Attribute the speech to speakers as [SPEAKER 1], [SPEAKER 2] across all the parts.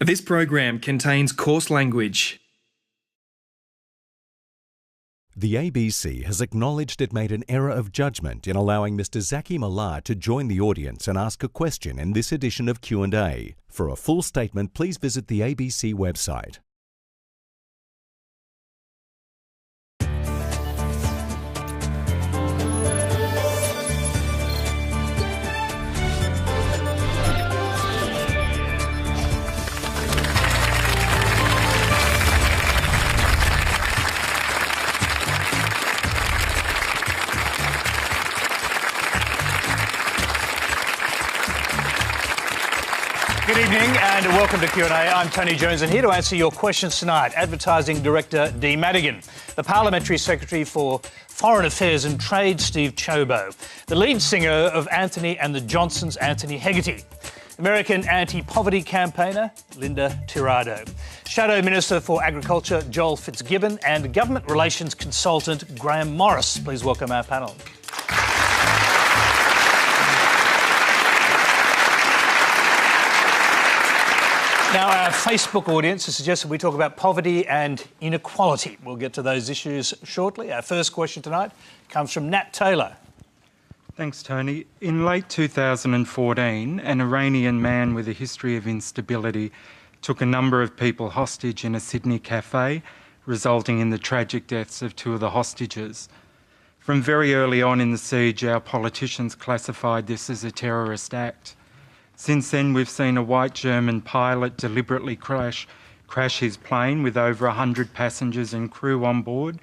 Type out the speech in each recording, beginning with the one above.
[SPEAKER 1] This program contains coarse language.
[SPEAKER 2] The ABC has acknowledged it made an error of judgment in allowing Mr. Zachy to join the audience and ask a question in this edition of Q&A. For a full statement, please visit the ABC website.
[SPEAKER 3] Good evening and welcome to Q&A. I'm Tony Jones and here to answer your questions tonight, Advertising Director Dee Madigan, the Parliamentary Secretary for Foreign Affairs and Trade, Steve Chobo, the lead singer of Anthony and the Johnsons, Anthony Hegarty, American anti-poverty campaigner Linda Tirado, Shadow Minister for Agriculture Joel Fitzgibbon and Government Relations Consultant Graham Morris. Please welcome our panel. Now, our Facebook audience has suggested we talk about poverty and inequality. We'll get to those issues shortly. Our first question tonight comes from Nat Taylor.
[SPEAKER 4] Thanks, Tony. In late 2014, an Iranian man with a history of instability took a number of people hostage in a Sydney cafe, resulting in the tragic deaths of two of the hostages. From very early on in the siege, our politicians classified this as a terrorist act. Since then, we've seen a white German pilot deliberately crash his plane with over 100 passengers and crew on board.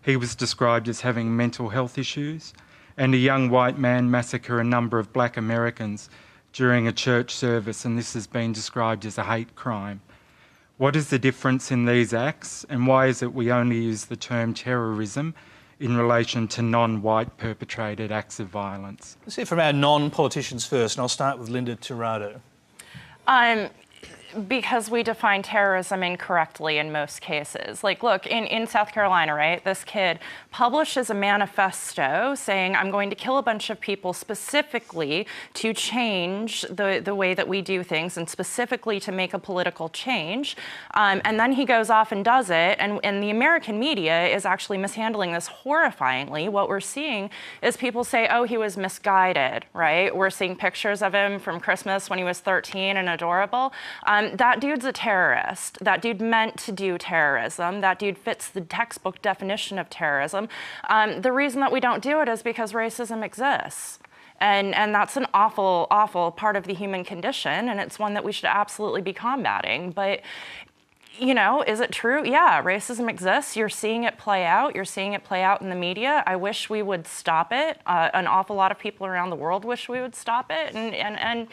[SPEAKER 4] He was described as having mental health issues. And a young white man massacre a number of black Americans during a church service, and this has been described as a hate crime. What is the difference in these acts, and why is it we only use the term terrorism in relation to non-white perpetrated acts of violence?
[SPEAKER 3] Let's hear from our non-politicians first, and I'll start with Linda Tirado.
[SPEAKER 5] Because we define terrorism incorrectly in most cases. Like, look, in South Carolina, right, this kid publishes a manifesto saying, I'm going to kill a bunch of people specifically to change the way that we do things and specifically to make a political change. And then he goes off and does it. And the American media is actually mishandling this horrifyingly. What we're seeing is people say, oh, he was misguided, right? We're seeing pictures of him from Christmas when he was 13 and adorable. That dude's a terrorist. That dude meant to do terrorism. That dude fits the textbook definition of terrorism. The reason that we don't do it is because racism exists. And that's an awful, awful part of the human condition, and it's one that we should absolutely be combating. But, you know, is it true? Yeah, racism exists. You're seeing it play out. You're seeing it play out in the media. I wish we would stop it. An awful lot of people around the world wish we would stop it. And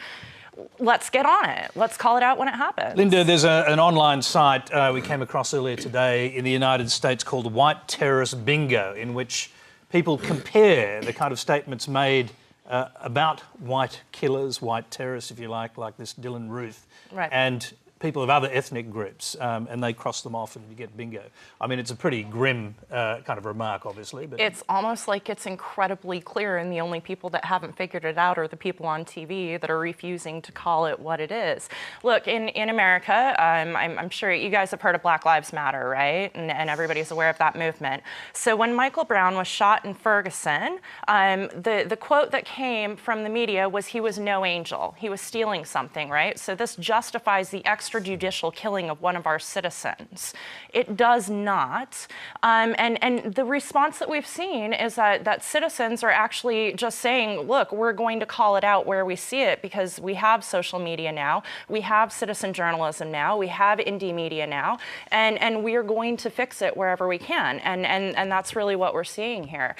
[SPEAKER 5] let's get on it. Let's call it out when it happens.
[SPEAKER 3] Linda, there's an online site we came across earlier today in the United States called White Terrorist Bingo, in which people compare the kind of statements made about white killers, white terrorists, if you like this Dylan Ruth,
[SPEAKER 5] right,
[SPEAKER 3] and people of other ethnic groups, and they cross them off and you get bingo. I mean, it's a pretty grim kind of remark, obviously. But
[SPEAKER 5] it's almost like it's incredibly clear, and the only people that haven't figured it out are the people on TV that are refusing to call it what it is. Look, in America, I'm sure you guys have heard of Black Lives Matter, right? And everybody's aware of that movement. So when Michael Brown was shot in Ferguson, the quote that came from the media was he was no angel. He was stealing something, right? So this justifies the extrajudicial killing of one of our citizens. It does not. And the response that we've seen is that citizens are actually just saying, look, we're going to call it out where we see it because we have social media now, we have citizen journalism now, we have indie media now, and we are going to fix it wherever we can. And that's really what we're seeing here.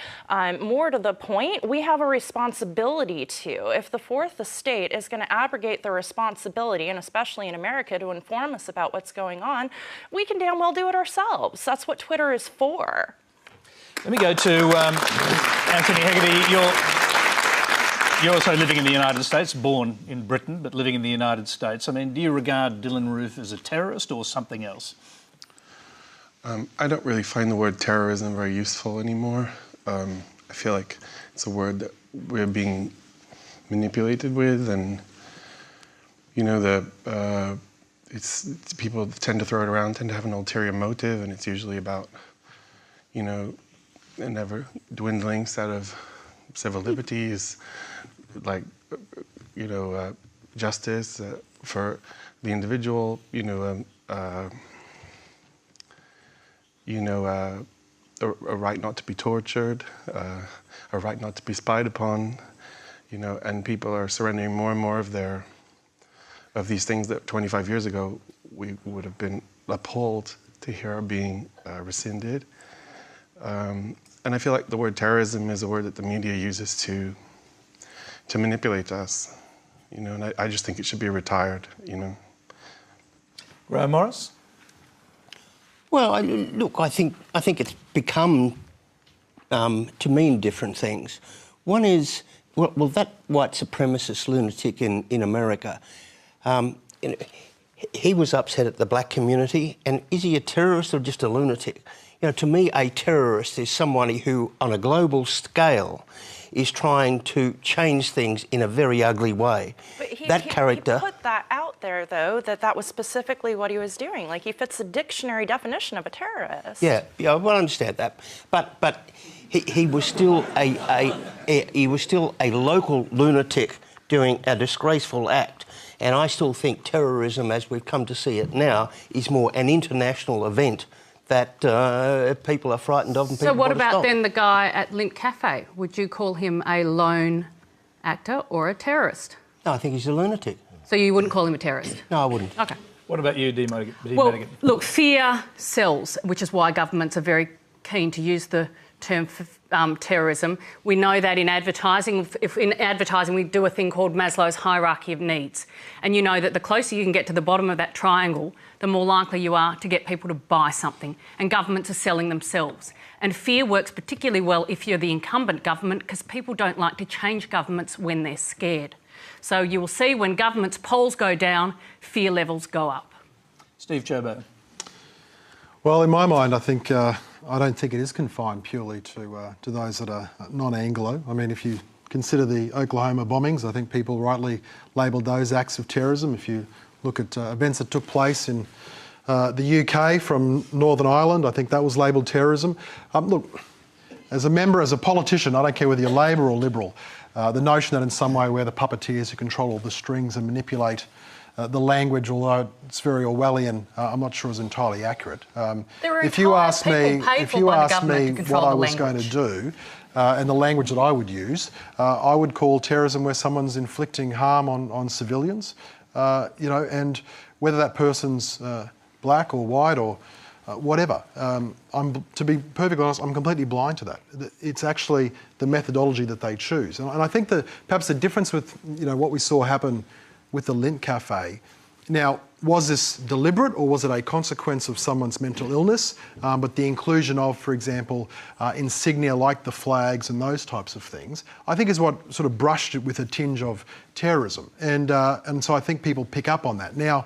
[SPEAKER 5] More to the point, we have a responsibility to, if the Fourth Estate is going to abrogate the responsibility, and especially in America, to inform us about what's going on, we can damn well do it ourselves. That's what Twitter is for.
[SPEAKER 3] Let me go to Anthony Hegarty. You're also living in the United States, born in Britain, but living in the United States. I mean, do you regard Dylan Ruth as a terrorist or something else?
[SPEAKER 6] I don't really find the word terrorism very useful anymore. I feel like it's a word that we're being manipulated with, and you know, people tend to throw it around, tend to have an ulterior motive, and it's usually about, you know, a never dwindling set of civil liberties, like, you know, justice for the individual, a right not to be tortured, a right not to be spied upon, you know, and people are surrendering more and more of these things that 25 years ago we would have been appalled to hear are being rescinded. And I feel like the word terrorism is a word that the media uses to manipulate us, you know, and I just think it should be retired, you know.
[SPEAKER 3] Graham Morris?
[SPEAKER 7] Well, look, I think it's become to mean different things. One is, well, that white supremacist lunatic in America, you know, he was upset at the black community, and is he a terrorist or just a lunatic? You know, to me, a terrorist is somebody who, on a global scale, is trying to change things in a very ugly way.
[SPEAKER 5] But he put that out there, though, that was specifically what he was doing. Like, he fits the dictionary definition of a terrorist.
[SPEAKER 7] Yeah, well, I understand that, but he was still a local lunatic doing a disgraceful act. And I still think terrorism, as we've come to see it now, is more an international event that people are frightened of and people
[SPEAKER 8] So what
[SPEAKER 7] want to
[SPEAKER 8] about
[SPEAKER 7] stop.
[SPEAKER 8] then the guy at Lint Cafe? Would you call him a lone actor or a terrorist?
[SPEAKER 7] No, I think he's a lunatic.
[SPEAKER 8] So you wouldn't call him a terrorist?
[SPEAKER 7] No, I wouldn't.
[SPEAKER 8] OK.
[SPEAKER 3] What about you, Dee Madigan?
[SPEAKER 8] Well, look, fear sells, which is why governments are very keen to use the term terrorism. We know that in advertising. If in advertising we do a thing called Maslow's hierarchy of needs, and you know that the closer you can get to the bottom of that triangle, the more likely you are to get people to buy something, and governments are selling themselves. And fear works particularly well if you're the incumbent government, because people don't like to change governments when they're scared. So you will see when governments' polls go down, fear levels go up.
[SPEAKER 3] Steve Chobo.
[SPEAKER 9] Well, in my mind, I think I don't think it is confined purely to those that are non-Anglo. I mean, if you consider the Oklahoma bombings, I think people rightly labelled those acts of terrorism. If you look at events that took place in the UK from Northern Ireland, I think that was labelled terrorism. Look, as a politician, I don't care whether you're Labor or Liberal, the notion that in some way we're the puppeteers who control all the strings and manipulate the language, although it's very Orwellian, I'm not sure is entirely accurate. If you ask me what I was going to do and the language that I would use, I would call terrorism where someone's inflicting harm on civilians, you know, and whether that person's black or white or whatever. To be perfectly honest, I'm completely blind to that. It's actually the methodology that they choose, and I think that perhaps the difference with what we saw happen with the Lint Cafe. Now, was this deliberate or was it a consequence of someone's mental illness? But the inclusion of, for example, insignia like the flags and those types of things, I think is what sort of brushed it with a tinge of terrorism. And so I think people pick up on that. Now,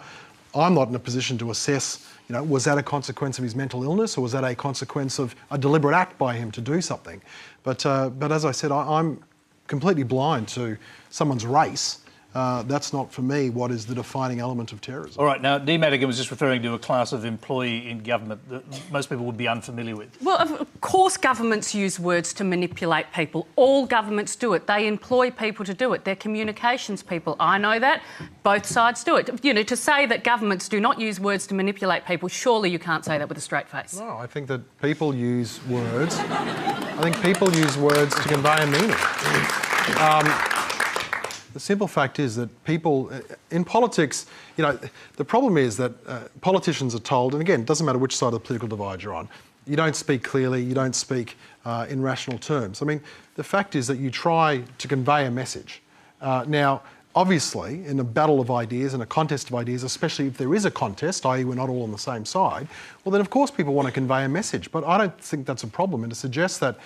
[SPEAKER 9] I'm not in a position to assess, was that a consequence of his mental illness or was that a consequence of a deliberate act by him to do something? But as I said, I'm completely blind to someone's race. That's not, for me, what is the defining element of terrorism.
[SPEAKER 3] All right, now, Dee Madigan was just referring to a class of employee in government that most people would be unfamiliar with.
[SPEAKER 8] Well, of course governments use words to manipulate people. All governments do it. They employ people to do it. They're communications people. I know that. Both sides do it. To say that governments do not use words to manipulate people, surely you can't say that with a straight face.
[SPEAKER 9] No, I think that people use words. I think people use words to convey a meaning. The simple fact is that people, in politics, the problem is that politicians are told, and again, it doesn't matter which side of the political divide you're on, you don't speak clearly, you don't speak in rational terms. I mean, the fact is that you try to convey a message. Now, obviously, in a battle of ideas, in a contest of ideas, especially if there is a contest, i.e. we're not all on the same side, well then of course people want to convey a message. But I don't think that's a problem, and to suggest that,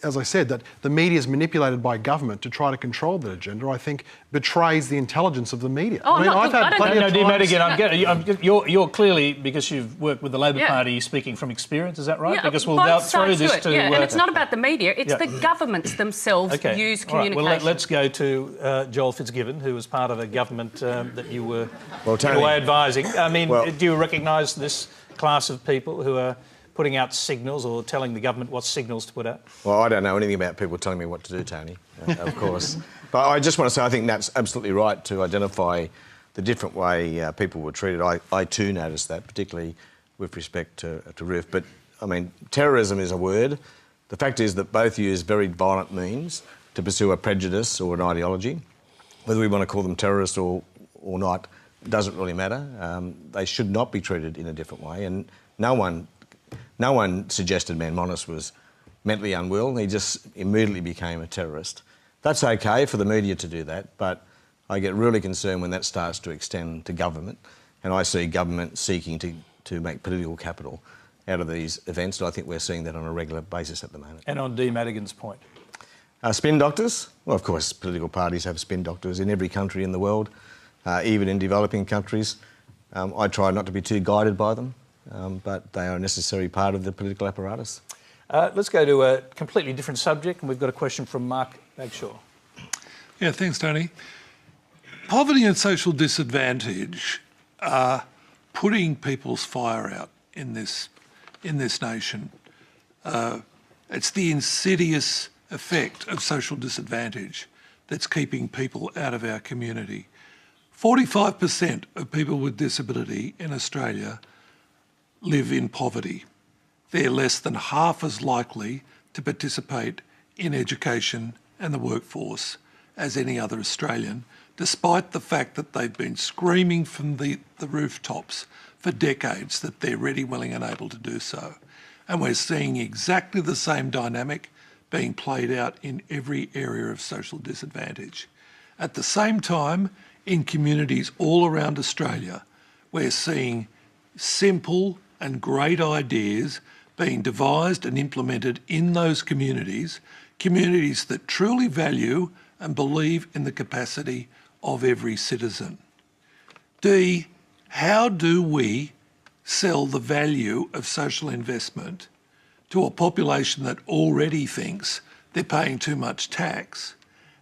[SPEAKER 9] as I said, that the media is manipulated by government to try to control that agenda, I think betrays the intelligence of the media.
[SPEAKER 8] Oh, I've had plenty of
[SPEAKER 3] times... No, Madigan, you're clearly, because you've worked with the Labor Party, speaking from experience, is that right?
[SPEAKER 8] Yeah,
[SPEAKER 3] because we'll throw this to...
[SPEAKER 8] and it's not about the media, it's the governments themselves use communication.
[SPEAKER 3] All right, well, let's go to Joel Fitzgerald. given, who was part of a government that you were
[SPEAKER 10] Well,
[SPEAKER 3] in a way advising. I mean,
[SPEAKER 10] Well,
[SPEAKER 3] do you recognise this class of people who are putting out signals or telling the government what signals to put out?
[SPEAKER 10] Well, I don't know anything about people telling me what to do, Tony, of course. But I just want to say I think that's absolutely right to identify the different way people were treated. I too noticed that, particularly with respect to RIF. But, I mean, terrorism is a word. The fact is that both use very violent means to pursue a prejudice or an ideology. Whether we want to call them terrorists or not doesn't really matter. They should not be treated in a different way. And no one suggested Manmonis was mentally unwell. He just immediately became a terrorist. That's okay for the media to do that, but I get really concerned when that starts to extend to government, and I see government seeking to make political capital out of these events, and I think we're seeing that on a regular basis at the moment.
[SPEAKER 3] And on Dee Madigan's point?
[SPEAKER 10] Spin doctors? Well, of course, political parties have spin doctors in every country in the world, even in developing countries. I try not to be too guided by them, but they are a necessary part of the political apparatus.
[SPEAKER 3] Let's go to a completely different subject, and we've got a question from Mark Bagshaw.
[SPEAKER 11] Yeah, thanks, Tony. Poverty and social disadvantage are putting people's fire out in this nation. It's the insidious effect of social disadvantage that's keeping people out of our community. 45% of people with disability in Australia live in poverty. They're less than half as likely to participate in education and the workforce as any other Australian, despite the fact that they've been screaming from the rooftops for decades that they're ready, willing and able to do so. And we're seeing exactly the same dynamic being played out in every area of social disadvantage. At the same time, in communities all around Australia, we're seeing simple and great ideas being devised and implemented in those communities, communities that truly value and believe in the capacity of every citizen. Dee, how do we sell the value of social investment to a population that already thinks they're paying too much tax?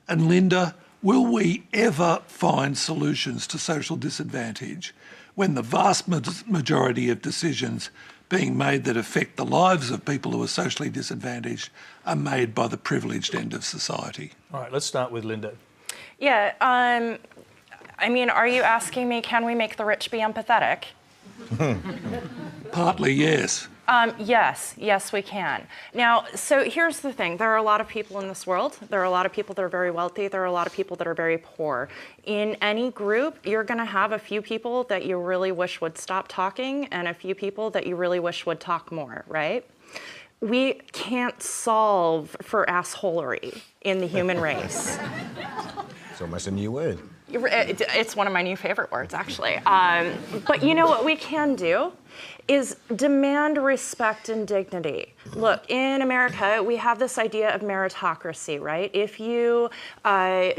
[SPEAKER 11] And Linda, will we ever find solutions to social disadvantage when the vast majority of decisions being made that affect the lives of people who are socially disadvantaged are made by the privileged end of society?
[SPEAKER 3] All right, let's start with Linda.
[SPEAKER 5] Yeah, I mean, are you asking me, can we make the rich be empathetic?
[SPEAKER 11] Partly, yes.
[SPEAKER 5] Yes, we can. Now, so here's the thing. There are a lot of people in this world. There are a lot of people that are very wealthy. There are a lot of people that are very poor. In any group, you're going to have a few people that you really wish would stop talking and a few people that you really wish would talk more, right? We can't solve for assholery in the human race.
[SPEAKER 10] It's almost a new word.
[SPEAKER 5] It's one of my new favorite words, actually. But you know what we can do is demand respect and dignity. Look, in America, we have this idea of meritocracy, right? If you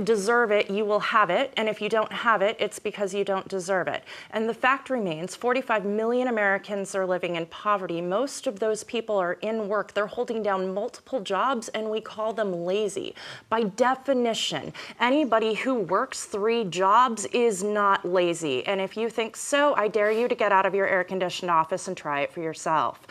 [SPEAKER 5] deserve it, you will have it. And if you don't have it, it's because you don't deserve it. And the fact remains, 45 million Americans are living in poverty. Most of those people are in work. They're holding down multiple jobs, and we call them lazy. By definition, anybody who works 3 jobs is not lazy. And if you think so, I dare you to get out of your air-conditioned office and try it for yourself.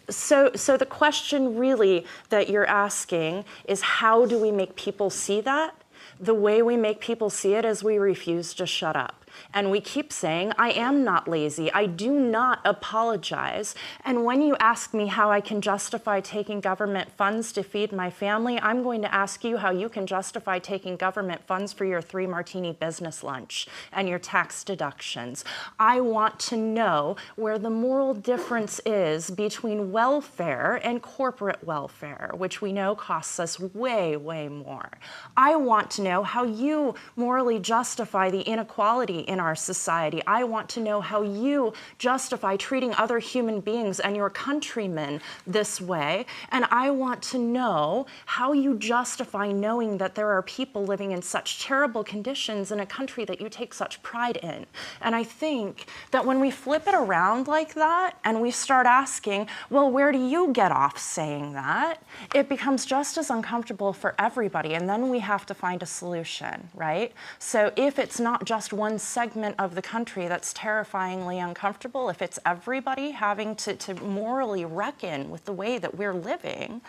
[SPEAKER 5] So the question really that you're asking is, how do we make people see that? The way we make people see it is we refuse to shut up. And we keep saying, I am not lazy. I do not apologize. And when you ask me how I can justify taking government funds to feed my family, I'm going to ask you how you can justify taking government funds for your 3-martini business lunch and your tax deductions. I want to know where the moral difference is between welfare and corporate welfare, which we know costs us way, way more. I want to know how you morally justify the inequality in our society. I want to know how you justify treating other human beings and your countrymen this way. And I want to know how you justify knowing that there are people living in such terrible conditions in a country that you take such pride in. And I think that when we flip it around like that and we start asking, well, where do you get off saying that? It becomes just as uncomfortable for everybody. And then we have to find a solution, right? So if it's not just one segment of the country that's terrifyingly uncomfortable, if it's everybody having to morally reckon with the way that we're living,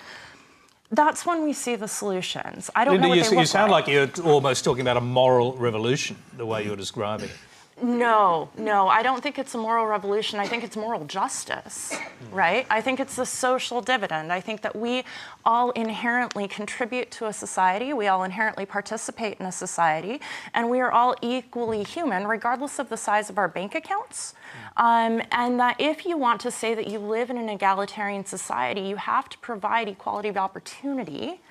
[SPEAKER 5] that's when we see the solutions. I don't
[SPEAKER 3] Linda,
[SPEAKER 5] know what they look
[SPEAKER 3] you sound like you're almost talking about a moral revolution, the way you're describing.
[SPEAKER 5] No, I don't think it's a moral revolution. I think it's moral justice, right? I think it's the social dividend. I think that we all inherently contribute to a society. We all inherently participate in a society, and we are all equally human, regardless of the size of our bank accounts. And that if you want to say that you live in an egalitarian society, you have to provide equality of opportunity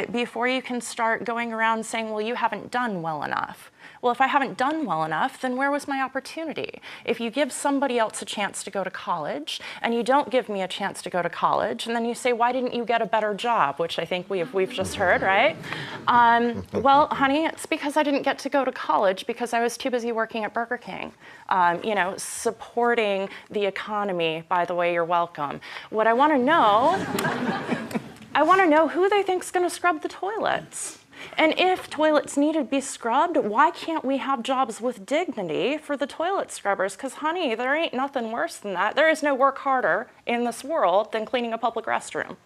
[SPEAKER 5] before you can start going around saying, well, you haven't done well enough. Well, if I haven't done well enough, then where was my opportunity? If you give somebody else a chance to go to college and you don't give me a chance to go to college, and then you say, why didn't you get a better job? Which I think we've just heard, right? Well, honey, it's because I didn't get to go to college because I was too busy working at Burger King, supporting the economy. By the way, you're welcome. What I want to know, I want to know who they think's going to scrub the toilets. And if toilets need to be scrubbed, why can't we have jobs with dignity for the toilet scrubbers? Because, honey, there ain't nothing worse than that. There is no work harder in this world than cleaning a public restroom.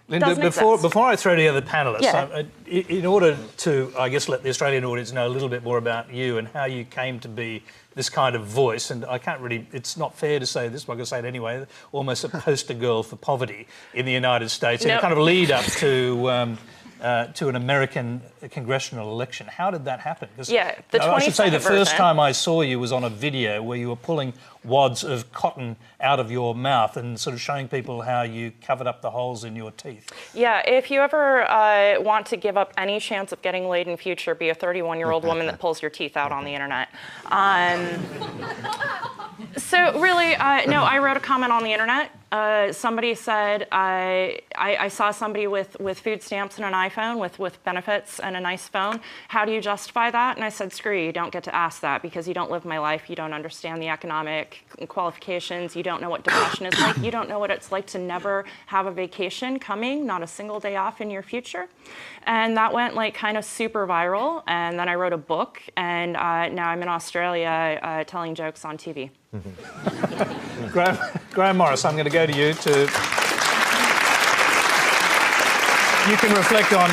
[SPEAKER 3] Linda, before I throw to the other panellists, in order to, I guess, let the Australian audience know a little bit more about you and how you came to be this kind of voice, and I can't really, it's not fair to say this, but I'm going to say it anyway, almost a poster girl for poverty in the United States, and a kind of lead up to an American congressional election. How did that happen?
[SPEAKER 5] Yeah, the 22nd
[SPEAKER 3] I should say the first
[SPEAKER 5] version.
[SPEAKER 3] time I saw you was on a video where you were pulling wads of cotton out of your mouth and sort of showing people how you covered up the holes in your teeth.
[SPEAKER 5] Yeah, if you ever want to give up any chance of getting laid in future, be a 31-year-old woman that pulls your teeth out on the internet. So really, no, I wrote a comment on the internet. Somebody said, I saw somebody with food stamps and an iPhone, with benefits and a nice phone. How do you justify that? And I said, screw you don't get to ask that because you don't live my life. You don't understand the economic qualifications. You don't know what depression is like. You don't know what it's like to never have a vacation coming, not a single day off in your future. And that went like kind of super viral. And then I wrote a book, and now I'm in Australia telling jokes on TV.
[SPEAKER 3] Graham Morris, I'm going to go to you to... You can reflect on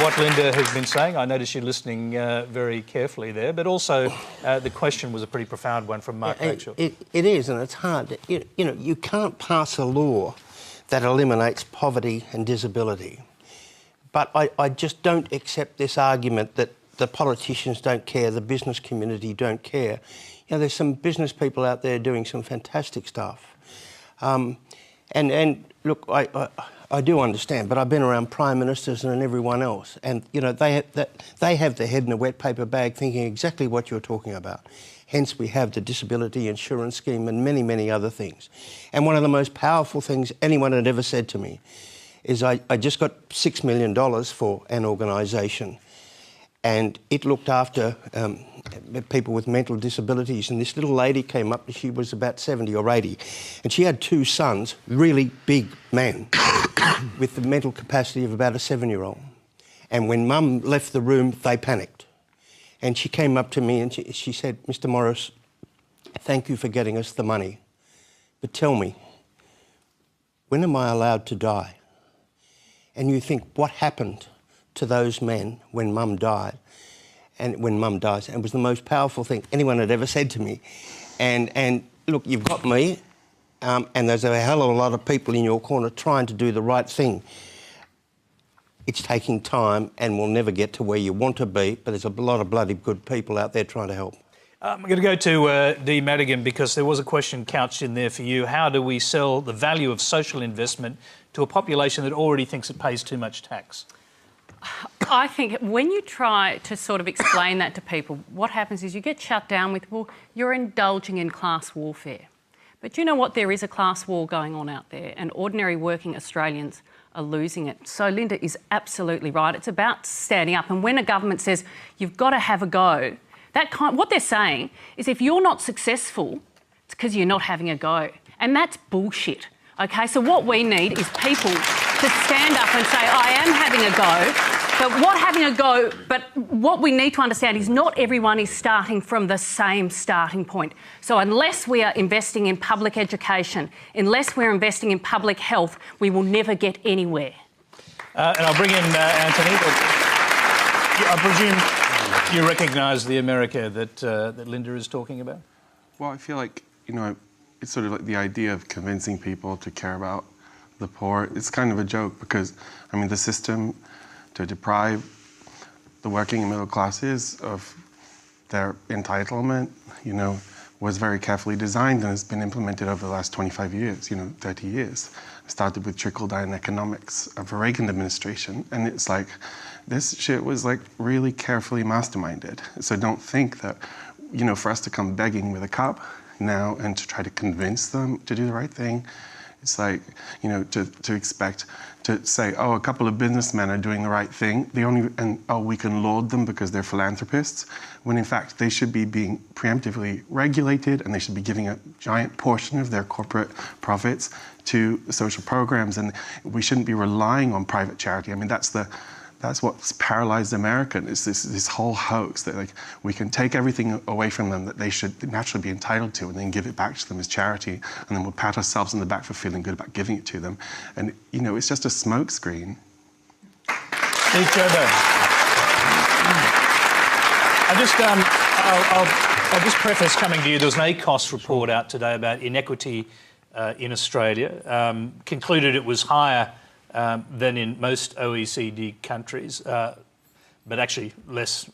[SPEAKER 3] what Linda has been saying. I noticed you're listening very carefully there, but also the question was a pretty profound one from Mark Rachel.
[SPEAKER 7] It is, and it's hard. You can't pass a law that eliminates poverty and disability. But I just don't accept this argument that the politicians don't care, the business community don't care. There's some business people out there doing some fantastic stuff. And look, I do understand, but I've been around prime ministers and everyone else, and they have their head in a wet paper bag thinking exactly what you're talking about. Hence, we have the disability insurance scheme and many, many other things. And one of the most powerful things anyone had ever said to me is I just got $6 million for an organisation, and it looked after people with mental disabilities. And this little lady came up, she was about 70 or 80, and she had two sons, really big men, with the mental capacity of about a 7-year-old. And when Mum left the room, they panicked. And she came up to me and she said, Mr. Morris, thank you for getting us the money, but tell me, when am I allowed to die? And you think, what happened to those men when Mum died? And when Mum dies, and it was the most powerful thing anyone had ever said to me. And look, you've got me, and there's a hell of a lot of people in your corner trying to do the right thing. It's taking time, and we'll never get to where you want to be, but there's a lot of bloody good people out there trying to help.
[SPEAKER 3] I'm going to go to Dee Madigan, because there was a question couched in there for you. How do we sell the value of social investment to a population that already thinks it pays too much tax?
[SPEAKER 8] I think when you try to sort of explain that to people, what happens is you get shut down with, well, you're indulging in class warfare. But you know what? There is a class war going on out there, and ordinary working Australians are losing it. So Linda is absolutely right. It's about standing up. And when a government says you've got to have a go, what they're saying is if you're not successful, it's because you're not having a go. And that's bullshit. OK, so what we need is people to stand up and say, I am having a go. But what we need to understand is not everyone is starting from the same starting point. So unless we are investing in public education, unless we're investing in public health, we will never get anywhere.
[SPEAKER 3] And I'll bring in Anthony. I presume you recognise the America that Linda is talking about?
[SPEAKER 6] Well, I feel like, it's sort of like the idea of convincing people to care about the poor. It's kind of a joke because, the system to deprive the working and middle classes of their entitlement, was very carefully designed and has been implemented over the last 25 years, 30 years. It started with trickle-down economics of the Reagan administration, and it's like, this shit was like really carefully masterminded. So don't think that, for us to come begging with a cup now and to try to convince them to do the right thing, it's like, to expect to say, oh, a couple of businessmen are doing the right thing, we can laud them because they're philanthropists, when in fact they should be being preemptively regulated and they should be giving a giant portion of their corporate profits to social programs, and we shouldn't be relying on private charity. That's what's paralyzed America. It's this whole hoax that we can take everything away from them that they should naturally be entitled to and then give it back to them as charity, and then we'll pat ourselves on the back for feeling good about giving it to them. And, it's just a smokescreen.
[SPEAKER 3] Steve Chobo. I'll just preface coming to you. There was an ACOS report out today about inequity in Australia. Concluded it was higher than in most OECD countries, but actually less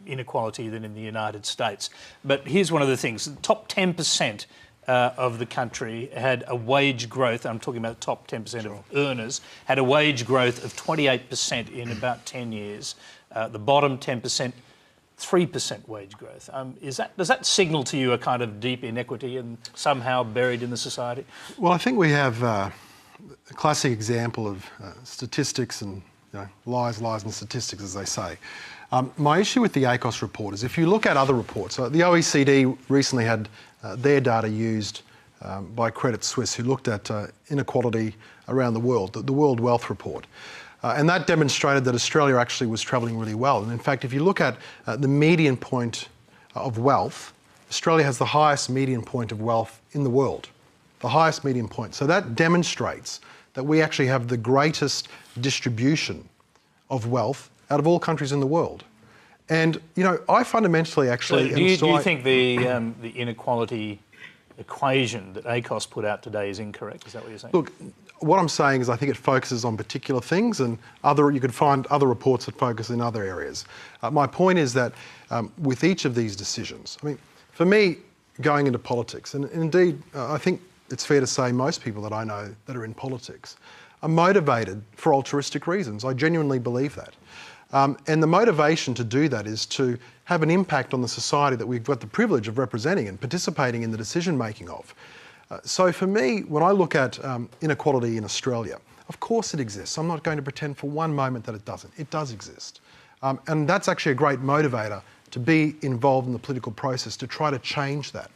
[SPEAKER 3] inequality than in the United States. But here's one of the things. The top 10% of the country had a wage growth, I'm talking about the top 10% of earners, had a wage growth of 28% in about 10 years. The bottom 10%, 3% wage growth. Does that signal to you a kind of deep inequity and somehow buried in the society?
[SPEAKER 9] Well, I think we have a classic example of statistics and lies and statistics, as they say. My issue with the ACOS report is if you look at other reports, the OECD recently had their data used by Credit Suisse, who looked at inequality around the world, the World Wealth Report. And that demonstrated that Australia actually was travelling really well. And in fact, if you look at the median point of wealth, Australia has the highest median point of wealth in the world. The highest median point. So that demonstrates that we actually have the greatest distribution of wealth out of all countries in the world. And, I fundamentally actually...
[SPEAKER 3] So do you think the inequality equation that ACOS put out today is incorrect? Is that what you're saying?
[SPEAKER 9] Look, what I'm saying is I think it focuses on particular things, and you could find other reports that focus in other areas. My point is that with each of these decisions, for me, going into politics, and indeed, I think it's fair to say most people that I know that are in politics are motivated for altruistic reasons. I genuinely believe that. And the motivation to do that is to have an impact on the society that we've got the privilege of representing and participating in the decision-making of. So for me, when I look at inequality in Australia, of course it exists. I'm not going to pretend for one moment that it doesn't. It does exist. And that's actually a great motivator to be involved in the political process, to try to change that.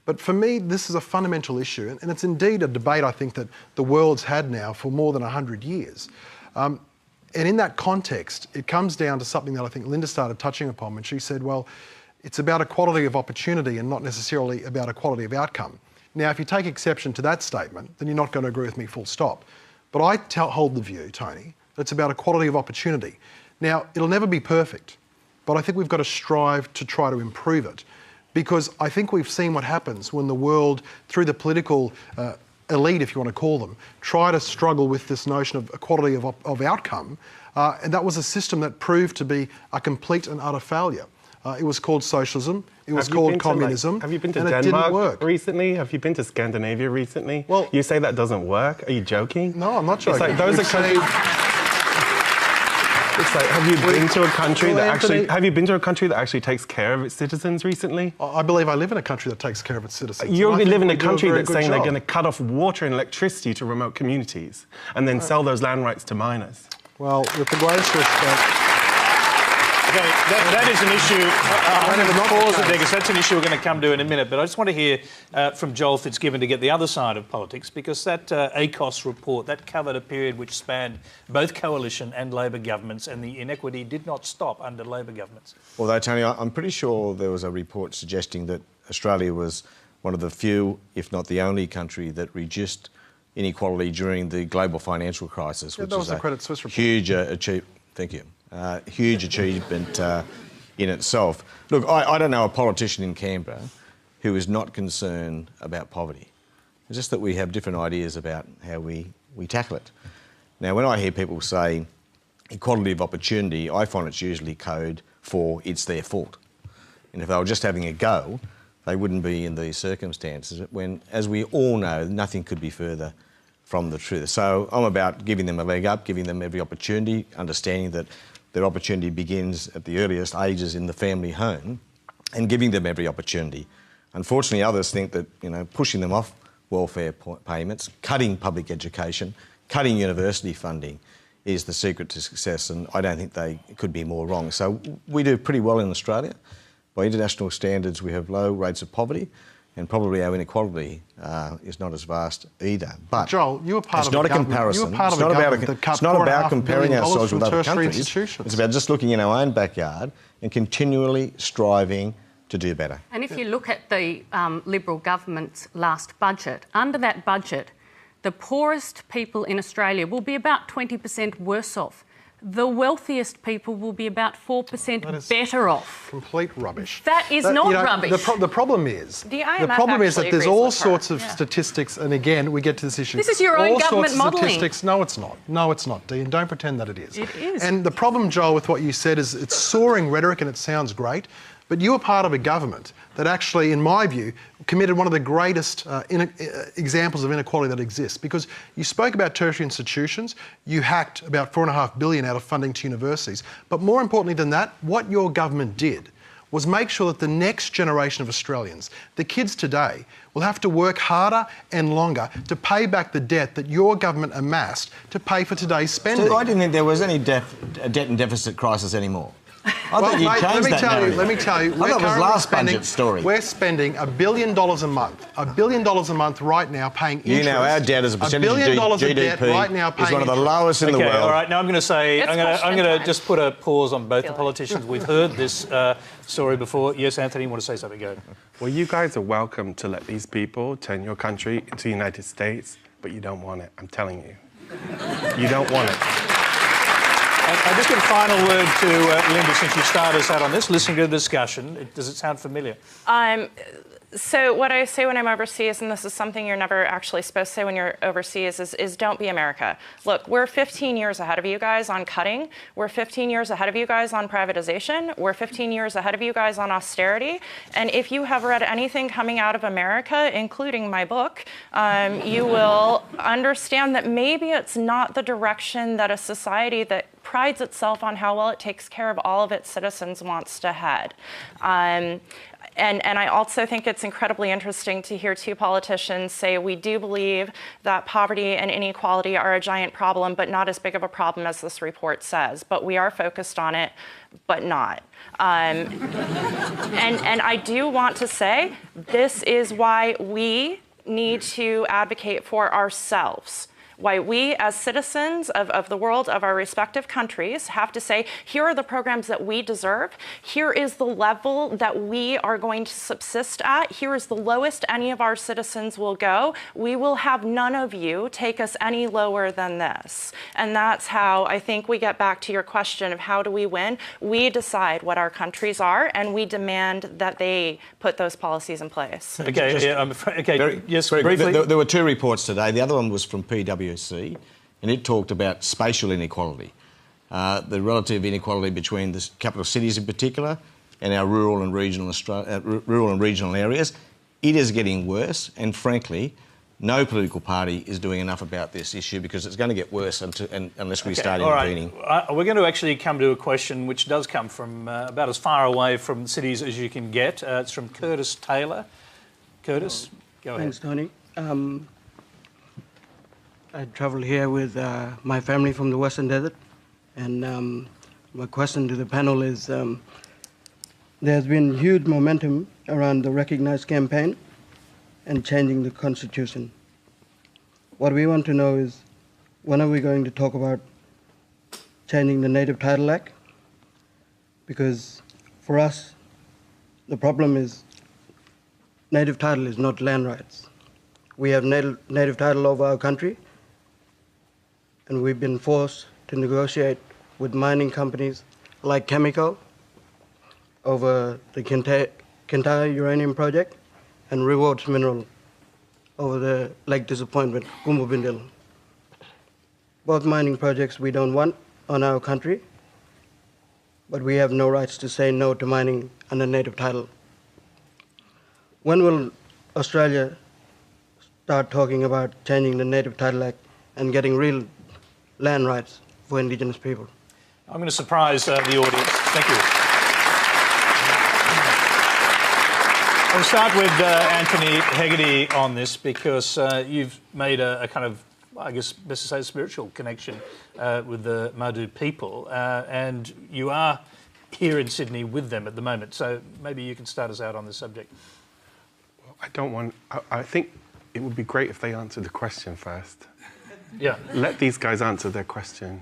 [SPEAKER 9] But for me, this is a fundamental issue, and it's indeed a debate I think that the world's had now for more than 100 years. And in that context, it comes down to something that I think Linda started touching upon when she said, well, it's about equality of opportunity and not necessarily about equality of outcome. Now, if you take exception to that statement, then you're not going to agree with me full stop. But I hold the view, Tony, that it's about equality of opportunity. Now, it'll never be perfect, but I think we've got to strive to try to improve it. Because I think we've seen what happens when the world, through the political elite, if you want to call them, try to struggle with this notion of equality of outcome. And that was a system that proved to be a complete and utter failure. It was called socialism. It was called communism.
[SPEAKER 6] Have you been to
[SPEAKER 9] Denmark it didn't work.
[SPEAKER 6] recently? Have you been to Scandinavia recently?
[SPEAKER 9] Well,
[SPEAKER 6] you say that doesn't work? Are you joking?
[SPEAKER 9] No, I'm not joking.
[SPEAKER 6] It's like those are countries... just say, have you been to a country
[SPEAKER 9] Well,
[SPEAKER 6] that
[SPEAKER 9] Anthony-
[SPEAKER 6] actually? Have you been to a country that actually takes care of its citizens recently?
[SPEAKER 9] I believe I live in a country that takes care of its citizens.
[SPEAKER 6] You
[SPEAKER 9] and I think
[SPEAKER 6] live in
[SPEAKER 9] we
[SPEAKER 6] a
[SPEAKER 9] do
[SPEAKER 6] country
[SPEAKER 9] very
[SPEAKER 6] that's
[SPEAKER 9] good
[SPEAKER 6] saying they're
[SPEAKER 9] job.
[SPEAKER 6] going to cut off water and electricity to remote communities and then sell those land rights to miners.
[SPEAKER 9] Well, with the greatest respect...
[SPEAKER 3] Okay, that is an issue. I'm going to
[SPEAKER 9] not
[SPEAKER 3] pause
[SPEAKER 9] the
[SPEAKER 3] it there
[SPEAKER 9] case.
[SPEAKER 3] because that's an issue we're going to come to in a minute. But I just want to hear from Joel Fitzgibbon to get the other side of politics, because that ACOS report, that covered a period which spanned both coalition and Labor governments, and the inequity did not stop under Labor governments.
[SPEAKER 10] Although, Tony, I'm pretty sure there was a report suggesting that Australia was one of the few, if not the only country, that reduced inequality during the global financial crisis, which
[SPEAKER 9] that was
[SPEAKER 10] is
[SPEAKER 9] the Credit Suisse report.
[SPEAKER 10] huge achievement. Thank you. Huge achievement in itself. Look, I don't know a politician in Canberra who is not concerned about poverty. It's just that we have different ideas about how we tackle it. Now, when I hear people say equality of opportunity, I find it's usually code for it's their fault. And if they were just having a go, they wouldn't be in these circumstances when, as we all know, nothing could be further from the truth. So I'm about giving them a leg up, giving them every opportunity, understanding that their opportunity begins at the earliest ages in the family home, and giving them every opportunity. Unfortunately, others think that, pushing them off welfare payments, cutting public education, cutting university funding is the secret to success, and I don't think they could be more wrong. So we do pretty well in Australia. By international standards, we have low rates of poverty, and probably our inequality is not as vast either. But
[SPEAKER 9] Joel, you were part
[SPEAKER 10] it's
[SPEAKER 9] of
[SPEAKER 10] not
[SPEAKER 9] a
[SPEAKER 10] a comparison.
[SPEAKER 9] You were part
[SPEAKER 10] It's
[SPEAKER 9] of a
[SPEAKER 10] not about
[SPEAKER 9] government that cut
[SPEAKER 10] it's not about
[SPEAKER 9] $4.5
[SPEAKER 10] comparing
[SPEAKER 9] billion
[SPEAKER 10] ourselves
[SPEAKER 9] from
[SPEAKER 10] with other
[SPEAKER 9] tertiary
[SPEAKER 10] countries.
[SPEAKER 9] institutions.
[SPEAKER 10] It's about just looking in our own backyard and continually striving to do better.
[SPEAKER 8] And if you look at the Liberal government's last budget, under that budget, the poorest people in Australia will be about 20% worse off. The wealthiest people will be about 4% better off.
[SPEAKER 9] Complete rubbish.
[SPEAKER 8] That is not rubbish.
[SPEAKER 9] The problem is,
[SPEAKER 5] The IMF
[SPEAKER 9] is that
[SPEAKER 5] actually
[SPEAKER 9] there's
[SPEAKER 5] agrees
[SPEAKER 9] all
[SPEAKER 5] with her.
[SPEAKER 9] sorts of statistics, and again, we get to this issue.
[SPEAKER 8] This is your own
[SPEAKER 9] all
[SPEAKER 8] government
[SPEAKER 9] sorts of
[SPEAKER 8] modelling.
[SPEAKER 9] statistics. No, it's not. No, it's not, Dean. Don't pretend that it is.
[SPEAKER 8] It is.
[SPEAKER 9] And the problem, Joel, with what you said is it's soaring rhetoric and it sounds great, but you were part of a government that actually, in my view, committed one of the greatest examples of inequality that exists, because you spoke about tertiary institutions, you hacked about $4.5 billion out of funding to universities, but more importantly than that, what your government did was make sure that the next generation of Australians, the kids today, will have to work harder and longer to pay back the debt that your government amassed to pay for today's spending.
[SPEAKER 10] So I didn't think there was any debt and deficit crisis anymore. I thought you
[SPEAKER 9] mate,
[SPEAKER 10] changed that narrative.
[SPEAKER 9] let me tell you.
[SPEAKER 10] I thought it was last budget story.
[SPEAKER 9] We're spending $1 billion a month. $1 billion a month right now paying interest.
[SPEAKER 10] You know, our debt as a percentage of
[SPEAKER 9] $1 billion of debt
[SPEAKER 10] GDP
[SPEAKER 9] right now paying
[SPEAKER 10] is one of the
[SPEAKER 9] interest.
[SPEAKER 10] lowest in the world.
[SPEAKER 3] All right, now I'm going to say,
[SPEAKER 5] It's
[SPEAKER 3] I'm
[SPEAKER 5] question
[SPEAKER 3] going to
[SPEAKER 5] time.
[SPEAKER 3] just put a pause on both the politicians. We've heard this story before. Yes, Anthony, you want to say something? Go.
[SPEAKER 6] Well, you guys are welcome to let these people turn your country into the United States, but you don't want it. I'm telling you. You don't want it.
[SPEAKER 3] I just give a final word to Linda, since you started us out on this, listening to the discussion. Does it sound familiar?
[SPEAKER 5] So what I say when I'm overseas, and this is something you're never actually supposed to say when you're overseas, is don't be America. Look, we're 15 years ahead of you guys on cutting. We're 15 years ahead of you guys on privatization. We're 15 years ahead of you guys on austerity. And if you have read anything coming out of America, including my book, you will understand that maybe it's not the direction that a society that prides itself on how well it takes care of all of its citizens wants to head. And I also think it's incredibly interesting to hear two politicians say we do believe that poverty and inequality are a giant problem, but not as big of a problem as this report says. But we are focused on it, but not. And I do want to say this is why we need to advocate for ourselves. Why we, as citizens of the world, of our respective countries, have to say, here are the programs that we deserve. Here is the level that we are going to subsist at. Here is the lowest any of our citizens will go. We will have none of you take us any lower than this. And that's how I think we get back to your question of how do we win. We decide what our countries are, and we demand that they put those policies in place.
[SPEAKER 3] Okay, I'm afraid, okay, yes,
[SPEAKER 10] Very
[SPEAKER 3] briefly.
[SPEAKER 10] quick. There were two reports today. The other one was from PwC, and it talked about spatial inequality, the relative inequality between the capital cities in particular and our rural and regional areas. It is getting worse, and frankly, no political party is doing enough about this issue because it's going to get worse unless we start intervening.
[SPEAKER 3] Right. We're going to actually come to a question which does come from about as far away from cities as you can get. It's from Curtis Taylor. Curtis, go ahead.
[SPEAKER 12] Thanks, Tony. I travelled here with my family from the Western Desert, and my question to the panel is, there's been huge momentum around the Recognise campaign and changing the constitution. What we want to know is, when are we going to talk about changing the Native Title Act? Because for us, the problem is native title is not land rights. We have native title over our country, and we've been forced to negotiate with mining companies like Chemical over the Kintyre uranium project, and Rewards Mineral over the Lake Disappointment, Gumbubindil. Both mining projects we don't want on our country, but we have no rights to say no to mining under native title. When will Australia start talking about changing the Native Title Act and getting real land rights for Indigenous people?
[SPEAKER 3] I'm going to surprise the audience. Thank you. I'll start with Anthony Hegarty on this because you've made a kind of, I guess, best to say, spiritual connection with the Madhu people, and you are here in Sydney with them at the moment. So maybe you can start us out on this subject.
[SPEAKER 6] Well, I think it would be great if they answered the question first.
[SPEAKER 3] Yeah.
[SPEAKER 6] Let these guys answer their question.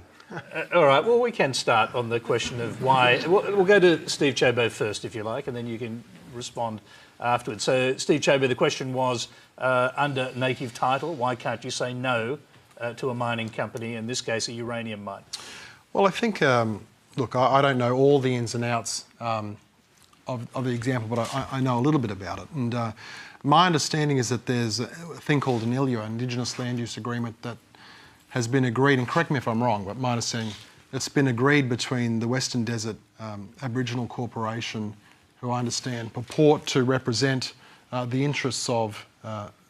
[SPEAKER 3] All right, well, we can start on the question of why. We'll go to Steve Chobo first, if you like, and then you can respond afterwards. So, Steve Chobo, the question was, under native title, why can't you say no to a mining company, in this case a uranium mine?
[SPEAKER 9] Well, I think, look, I don't know all the ins and outs of the example, but I know a little bit about it. And my understanding is that there's a thing called an ILUA, an Indigenous Land Use Agreement, that has been agreed, and correct me if I'm wrong, but my understanding, it's been agreed between the Western Desert Aboriginal Corporation, who I understand purport to represent the interests of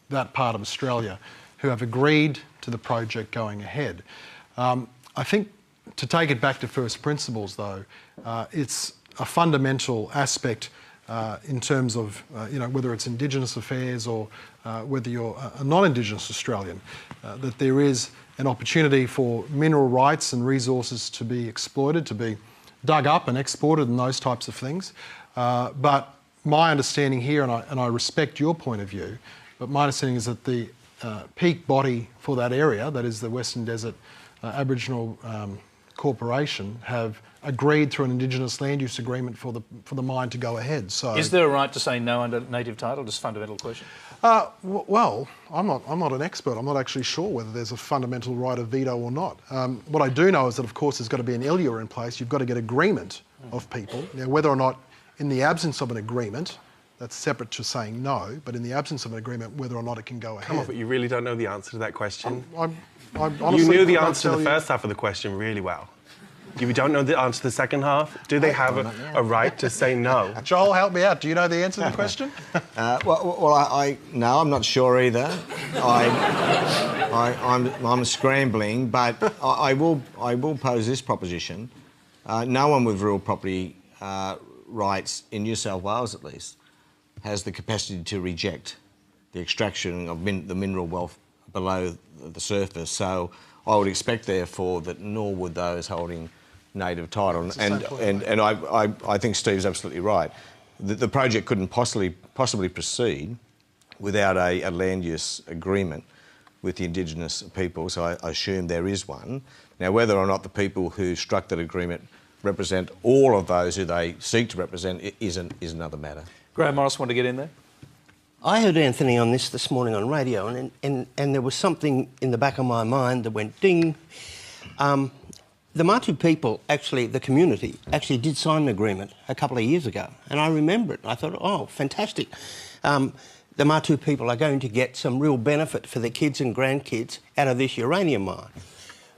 [SPEAKER 9] that part of Australia, who have agreed to the project going ahead. I think, to take it back to first principles though, it's a fundamental aspect in terms of whether it's Indigenous affairs or whether you're a non-Indigenous Australian, that there is an opportunity for mineral rights and resources to be exploited, to be dug up and exported and those types of things. But my understanding here, and I respect your point of view, but my understanding is that the peak body for that area, that is the Western Desert Aboriginal Corporation, have agreed through an Indigenous land use agreement for the mine to go ahead. So, is
[SPEAKER 3] there a right to say no under native title? Just a fundamental question.
[SPEAKER 9] Well, I'm not an expert. I'm not actually sure whether there's a fundamental right of veto or not. What I do know is that, of course, there's got to be an ILUA in place. You've got to get agreement of people. Now, whether or not, in the absence of an agreement, that's separate to saying no, but in the absence of an agreement, whether or not it can go ahead.
[SPEAKER 6] Come on, but you really don't know the answer to that question.
[SPEAKER 9] You
[SPEAKER 6] knew the answer to the first half of the question really well. You don't know the answer to the second half? Do they have a right to say no?
[SPEAKER 9] Joel, help me out. Do you know the answer to the question?
[SPEAKER 10] No, I'm not sure either. I'm scrambling, but I will pose this proposition. No one with real property rights, in New South Wales at least, has the capacity to reject the extraction of the mineral wealth below the surface. So I would expect, therefore, that nor would those holding native title. And I think Steve's absolutely right. The project couldn't possibly proceed without a land use agreement with the Indigenous people, so I assume there is one. Now, whether or not the people who struck that agreement represent all of those who they seek to represent is another matter.
[SPEAKER 3] Graham Morris, want to get in there?
[SPEAKER 7] I heard Anthony on this morning on radio, and there was something in the back of my mind that went ding. The Matu people, actually, the community, actually did sign an agreement a couple of years ago, and I remember it. I thought, oh, fantastic. The Matu people are going to get some real benefit for their kids and grandkids out of this uranium mine.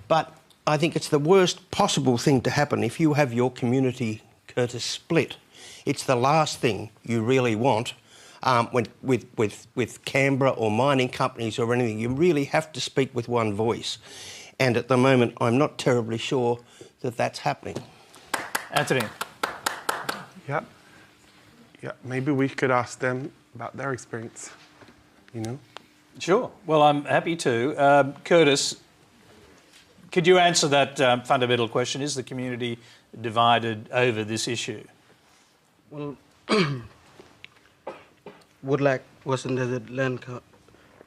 [SPEAKER 7] But I think it's the worst possible thing to happen if you have your community, Curtis, split. It's the last thing you really want. with Canberra or mining companies or anything. You really have to speak with one voice. And at the moment, I'm not terribly sure that that's happening.
[SPEAKER 3] Anthony.
[SPEAKER 6] Yeah. Yeah, maybe we could ask them about their experience, you know?
[SPEAKER 3] Sure. Well, I'm happy to. Curtis, could you answer that fundamental question? Is the community divided over this issue?
[SPEAKER 12] Well, Woodlack Western Desert Land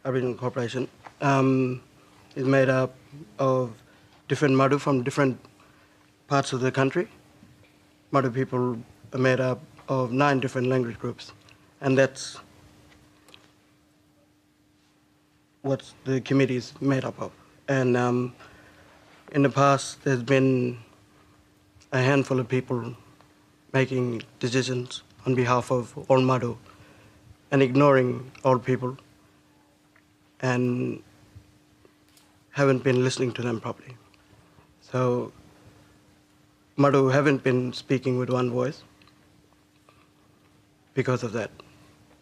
[SPEAKER 12] Aboriginal Corporation is made up of different Madu from different parts of the country. Madu people are made up of 9 different language groups, and that's what the committee is made up of. And in the past, there's been a handful of people making decisions on behalf of all Madu and ignoring all people and haven't been listening to them properly. So Madu haven't been speaking with one voice because of that.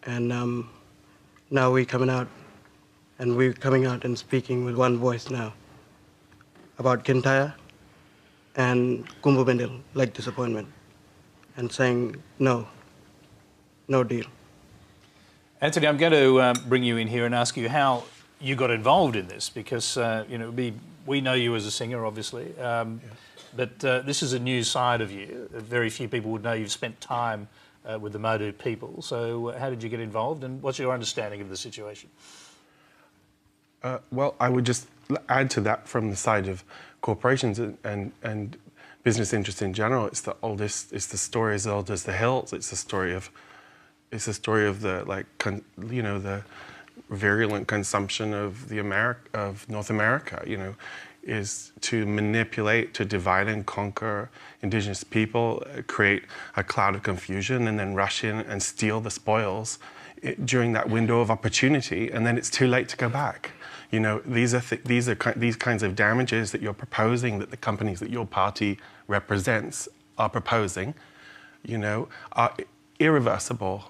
[SPEAKER 12] And now we're coming out and speaking with one voice now about Kintyre and Kumbubendil, like disappointment, and saying no deal.
[SPEAKER 3] Anthony, I'm going to bring you in here and ask you how you got involved in this, because we know you as a singer, obviously, but this is a new side of you. Very few people would know you've spent time with the Madu people. So how did you get involved, and what's your understanding of the situation?
[SPEAKER 6] Well, I would just add to that from the side of corporations and business interests in general. It's the oldest. It's the story as old as the hills. It's the story of the the virulent consumption of North America. Is to manipulate, to divide and conquer Indigenous people, create a cloud of confusion, and then rush in and steal the spoils during that window of opportunity, and then it's too late to go back. These kinds of damages that you're proposing, that the companies that your party represents are proposing, are irreversible,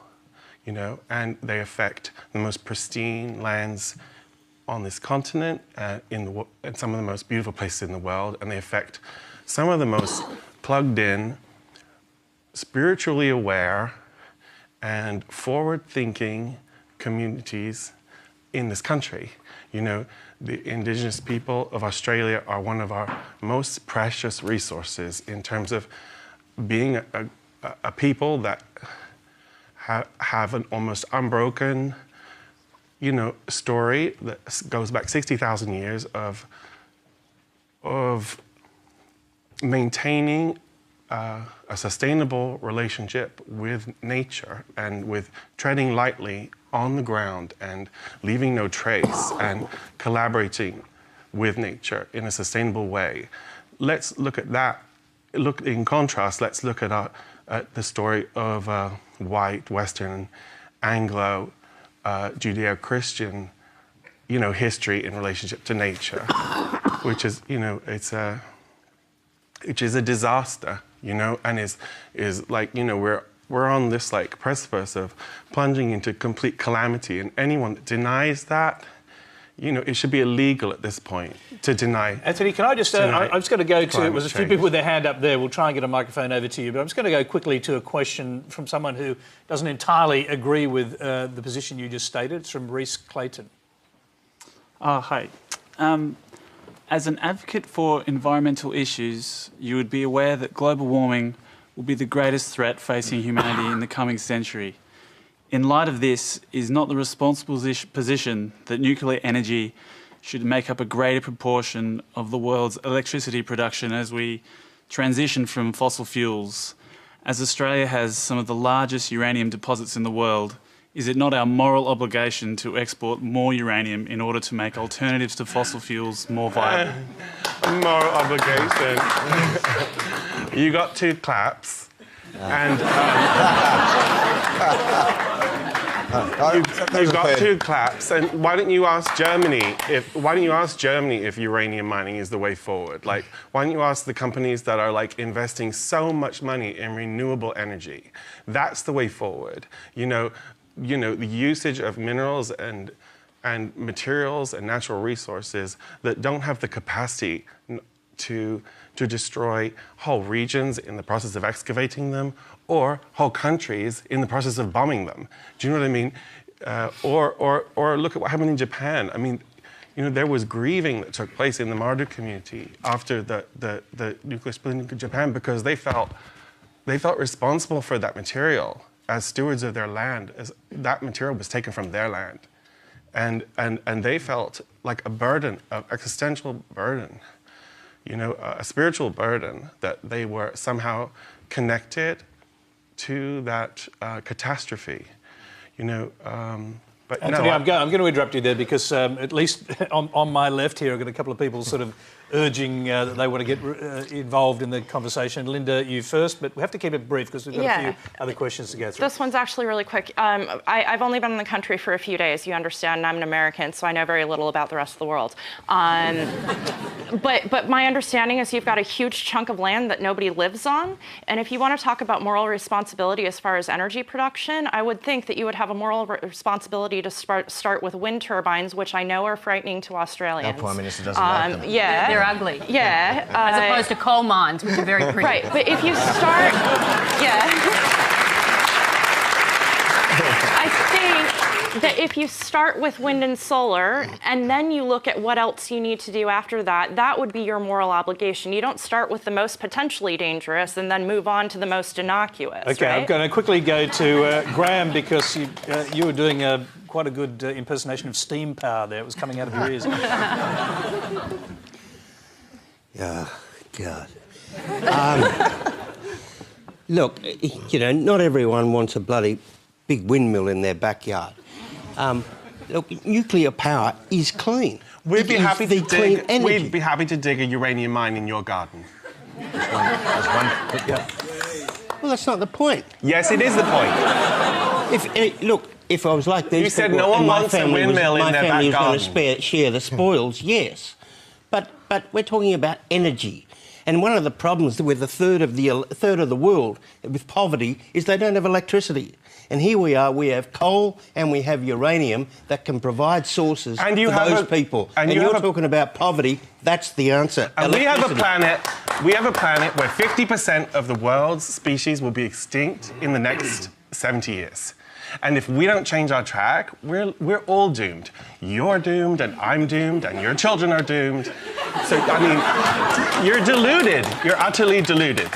[SPEAKER 6] and they affect the most pristine lands on this continent, in some of the most beautiful places in the world, and they affect some of the most plugged in, spiritually aware, and forward-thinking communities in this country. The Indigenous people of Australia are one of our most precious resources in terms of being a people that have an almost unbroken story that goes back 60,000 years of maintaining a sustainable relationship with nature and with treading lightly on the ground and leaving no trace and collaborating with nature in a sustainable way. Let's look at that. In contrast, let's look at the story of white, Western, Anglo, Judeo-Christian, history in relationship to nature, which is, which is a disaster, and is like, we're on this precipice of plunging into complete calamity, and anyone that denies that, it should be illegal at this point to deny.
[SPEAKER 3] Anthony, can I just, I'm just going to go to, there's a few people with their hand up there. We'll try and get a microphone over to you, but I'm just going to go quickly to a question from someone who doesn't entirely agree with the position you just stated. It's from Reese Clayton.
[SPEAKER 13] Hi. As an advocate for environmental issues, you would be aware that global warming will be the greatest threat facing humanity in the coming century. In light of this, is not the responsible position that nuclear energy should make up a greater proportion of the world's electricity production as we transition from fossil fuels? As Australia has some of the largest uranium deposits in the world, is it not our moral obligation to export more uranium in order to make alternatives to fossil fuels more viable?
[SPEAKER 6] Moral obligation. You got 2 claps. And you've got 2 claps, and why don't you ask Germany if uranium mining is the way forward? Why don't you ask the companies that are investing so much money in renewable energy? That's the way forward. the usage of minerals and materials and natural resources that don't have the capacity to destroy whole regions in the process of excavating them, or whole countries in the process of bombing them. Do you know what I mean? Or look at what happened in Japan. I mean, there was grieving that took place in the Mardu community after the nuclear spilling in Japan, because they felt responsible for that material as stewards of their land, as that material was taken from their land. And they felt like a burden, an existential burden, a spiritual burden, that they were somehow connected to that catastrophe. But
[SPEAKER 3] Anthony, I'm going to interrupt you there, because at least on my left here, I've got a couple of people sort of urging that they want to get involved in the conversation. Linda, you first, but we have to keep it brief because we've got a few other questions to go through.
[SPEAKER 5] This one's actually really quick. I've only been in the country for a few days, you understand, and I'm an American, so I know very little about the rest of the world. But my understanding is you've got a huge chunk of land that nobody lives on, and if you want to talk about moral responsibility as far as energy production, I would think that you would have a moral responsibility to start with wind turbines, which I know are frightening to Australians.
[SPEAKER 10] Our Prime Minister doesn't like them.
[SPEAKER 5] Yeah.
[SPEAKER 8] They're ugly.
[SPEAKER 5] Yeah.
[SPEAKER 8] As opposed to coal mines, which are very pretty.
[SPEAKER 5] Right, but if you start... I think that if you start with wind and solar, and then you look at what else you need to do after that, that would be your moral obligation. You don't start with the most potentially dangerous and then move on to the most innocuous.
[SPEAKER 3] Okay,
[SPEAKER 5] right?
[SPEAKER 3] I'm going to quickly go to Graham, because you were doing quite a good impersonation of steam power there. It was coming out of your ears.
[SPEAKER 7] Oh, God. Look, not everyone wants a bloody big windmill in their backyard. Look, nuclear power is clean.
[SPEAKER 6] We'd be happy to
[SPEAKER 7] clean energy.
[SPEAKER 6] We'd be happy to dig a uranium mine in your garden.
[SPEAKER 7] Well, that's not the point.
[SPEAKER 6] Yes, it is the point.
[SPEAKER 7] If I was like these
[SPEAKER 6] you said
[SPEAKER 7] people,
[SPEAKER 6] no one
[SPEAKER 7] and
[SPEAKER 6] wants a windmill in their back garden.
[SPEAKER 7] My family was going to share the spoils, yes. But we're talking about energy. And one of the problems with a third of the world with poverty is they don't have electricity. And here we are, we have coal and we have uranium that can provide sources for those people. And you're talking about poverty, that's the answer.
[SPEAKER 6] And we have a planet where 50% of the world's species will be extinct in the next 70 years. And if we don't change our track, we're all doomed. You're doomed, and I'm doomed, and your children are doomed. So, I mean, you're deluded. You're utterly deluded.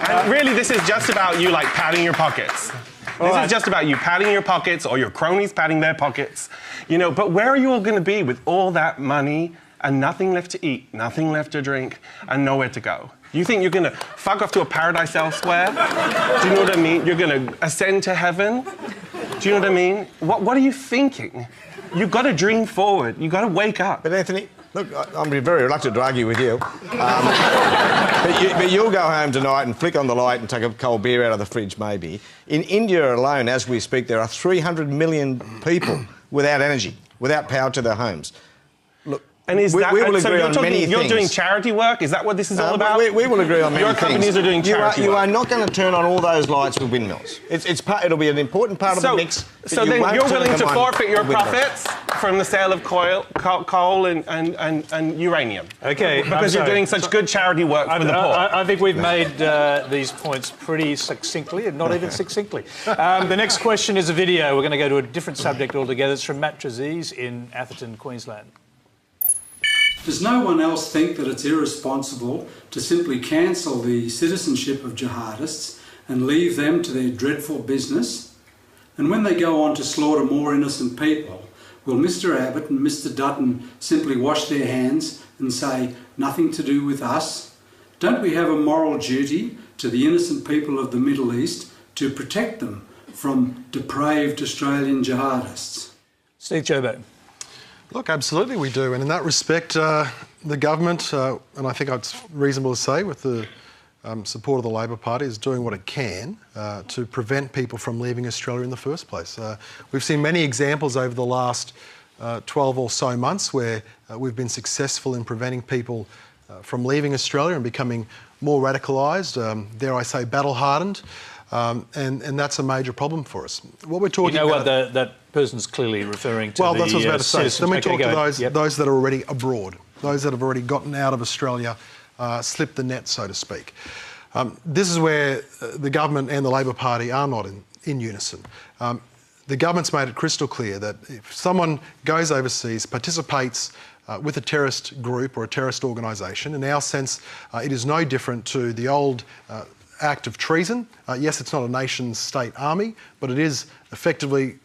[SPEAKER 6] And really, this is just about you, like, padding your pockets. This is just about you padding your pockets, or your cronies padding their pockets. But where are you all going to be with all that money and nothing left to eat, nothing left to drink, and nowhere to go? You think you're going to fuck off to a paradise elsewhere? Do you know what I mean? You're going to ascend to heaven? Do you know what I mean? What are you thinking? You've got to dream forward. You've got to wake up.
[SPEAKER 10] But Anthony, look, I'm very reluctant to argue with you. But you'll go home tonight and flick on the light and take a cold beer out of the fridge, maybe. In India alone, as we speak, there are 300 million people without energy, without power to their homes. Look,
[SPEAKER 6] and is that,
[SPEAKER 10] we will agree on many things.
[SPEAKER 6] You're doing charity work? Is that what this is all about?
[SPEAKER 10] We will agree on many things.
[SPEAKER 6] Your companies are doing charity work.
[SPEAKER 10] You are not going to turn on all those lights with windmills. It'll be an important part of the mix.
[SPEAKER 6] So then you're willing to forfeit your profits from the sale of coal and uranium?
[SPEAKER 3] Okay.
[SPEAKER 6] Because you're doing such good charity work for the poor.
[SPEAKER 3] I think we've made these points pretty succinctly, and not even succinctly. The next question is a video. We're going to go to a different subject altogether. It's from Matt Trezise in Atherton, Queensland.
[SPEAKER 14] Does no one else think that it's irresponsible to simply cancel the citizenship of jihadists and leave them to their dreadful business? And when they go on to slaughter more innocent people, will Mr Abbott and Mr Dutton simply wash their hands and say, nothing to do with us? Don't we have a moral duty to the innocent people of the Middle East to protect them from depraved Australian jihadists?
[SPEAKER 3] Steve Chobo.
[SPEAKER 9] Look, absolutely we do. And in that respect, the government, and I think it's reasonable to say with the support of the Labor Party, is doing what it can to prevent people from leaving Australia in the first place. We've seen many examples over the last 12 or so months where we've been successful in preventing people from leaving Australia and becoming more radicalised, dare I say battle-hardened. and that's a major problem for us. What we're talking
[SPEAKER 3] what
[SPEAKER 9] about...
[SPEAKER 3] that person's clearly referring to.
[SPEAKER 9] Well, that's what I was about to say. Then we talk to those that are already abroad, those that have already gotten out of Australia, slipped the net, so to speak. This is where the government and the Labor Party are not in unison. The government's made it crystal clear that if someone goes overseas, participates with a terrorist group or a terrorist organisation, in our sense, it is no different to the old act of treason. Yes, it's not a nation-state army, but it is effectively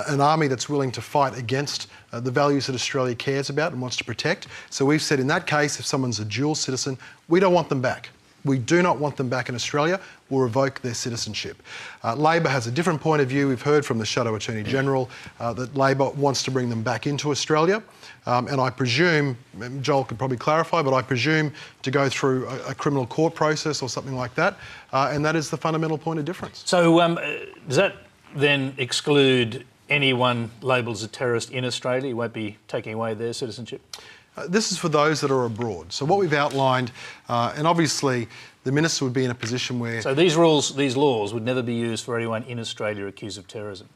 [SPEAKER 9] an army that's willing to fight against the values that Australia cares about and wants to protect. So we've said in that case, if someone's a dual citizen, we don't want them back. We do not want them back in Australia. We'll revoke their citizenship. Labor has a different point of view. We've heard from the Shadow Attorney General that Labor wants to bring them back into Australia. And I presume, Joel could probably clarify, but I presume to go through a criminal court process or something like that. And that is the fundamental point of difference.
[SPEAKER 3] So does that then exclude anyone labelled as a terrorist in Australia? You won't be taking away their citizenship?
[SPEAKER 9] This is for those that are abroad. So what we've outlined, and obviously the Minister would be in a position where...
[SPEAKER 3] So these laws would never be used for anyone in Australia accused of terrorism?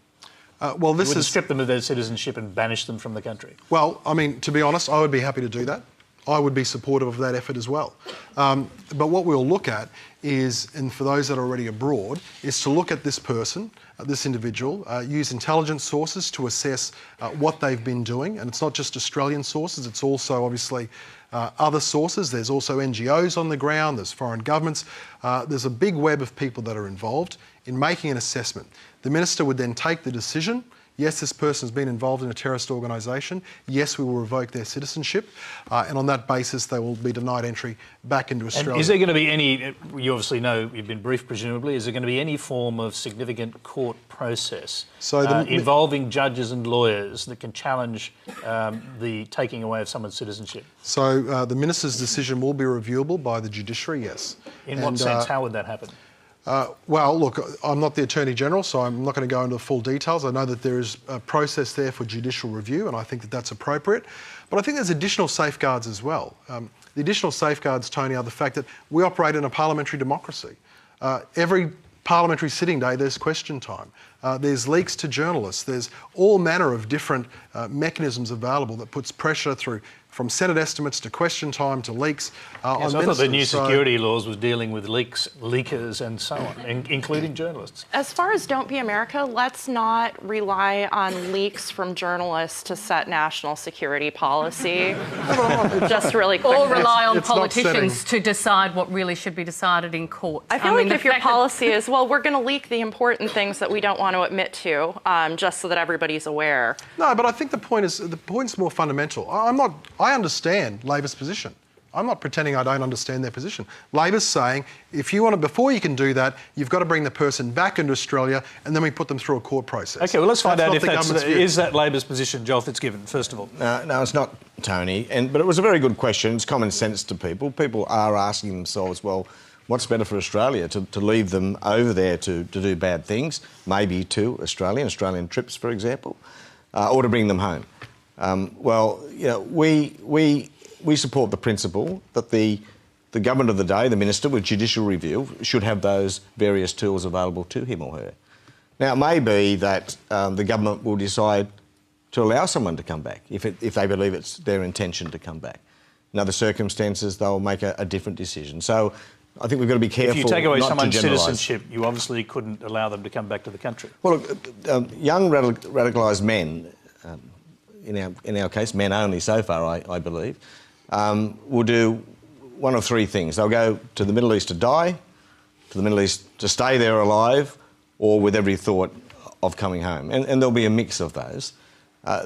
[SPEAKER 9] Well, this
[SPEAKER 3] you wouldn't strip them of their citizenship and banish them from the country?
[SPEAKER 9] Well, I mean, to be honest, I would be happy to do that. I would be supportive of that effort as well. But what we'll look at is, and for those that are already abroad, is to look at this person, this individual, use intelligence sources to assess what they've been doing. And it's not just Australian sources, it's also obviously other sources. There's also NGOs on the ground, there's foreign governments. There's a big web of people that are involved in making an assessment. The Minister would then take the decision. Yes, this person's been involved in a terrorist organisation. Yes, we will revoke their citizenship. And on that basis, they will be denied entry back into Australia.
[SPEAKER 3] And is there going to be any, you obviously know, you've been briefed presumably, is there going to be any form of significant court process involving judges and lawyers that can challenge the taking away of someone's citizenship?
[SPEAKER 9] So the Minister's decision will be reviewable by the judiciary, yes.
[SPEAKER 3] In what sense? How would that happen?
[SPEAKER 9] Well, look, I'm not the Attorney General, so I'm not going to go into the full details. I know that there is a process there for judicial review, and I think that that's appropriate. But I think there's additional safeguards as well. The additional safeguards, Tony, are the fact that we operate in a parliamentary democracy. Every parliamentary sitting day, there's question time. There's leaks to journalists. There's all manner of different mechanisms available that puts pressure through, from Senate estimates to question time to leaks on
[SPEAKER 3] ministers. I thought the new security laws was dealing with leaks, leakers and so on, including journalists.
[SPEAKER 5] As far as Don't Be America, let's not rely on leaks from journalists to set national security policy. Just really quick.
[SPEAKER 8] Or rely on politicians to decide what really should be decided in court.
[SPEAKER 5] I feel like if your policy is, well, we're going to leak the important things that we don't want to admit to, just so that everybody's aware.
[SPEAKER 9] No, but I think the point's more fundamental. I understand Labor's position. I'm not pretending I don't understand their position. Labor's saying, before you can do that, you've got to bring the person back into Australia and then we put them through a court process.
[SPEAKER 3] OK, well, let's find out if is that Labor's position, Joel Fitzgibbon, first of all.
[SPEAKER 10] No, it's not, Tony. But it was a very good question. It's common sense to people. People are asking themselves, well, what's better for Australia? To leave them over there to do bad things, maybe to Australian trips, for example, or to bring them home? Well, you know, we support the principle that the government of the day, the minister, with judicial review, should have those various tools available to him or her. Now, it may be that the government will decide to allow someone to come back if they believe it's their intention to come back. In other circumstances, they'll make a different decision. So I think we've got to be careful.
[SPEAKER 3] If you take away someone's citizenship, you obviously couldn't allow them to come back to the country.
[SPEAKER 10] Well, look, young radicalised men, in our case, men only so far, I believe, will do one of three things. They'll go to the Middle East to die, to the Middle East to stay there alive, or with every thought of coming home. And there'll be a mix of those.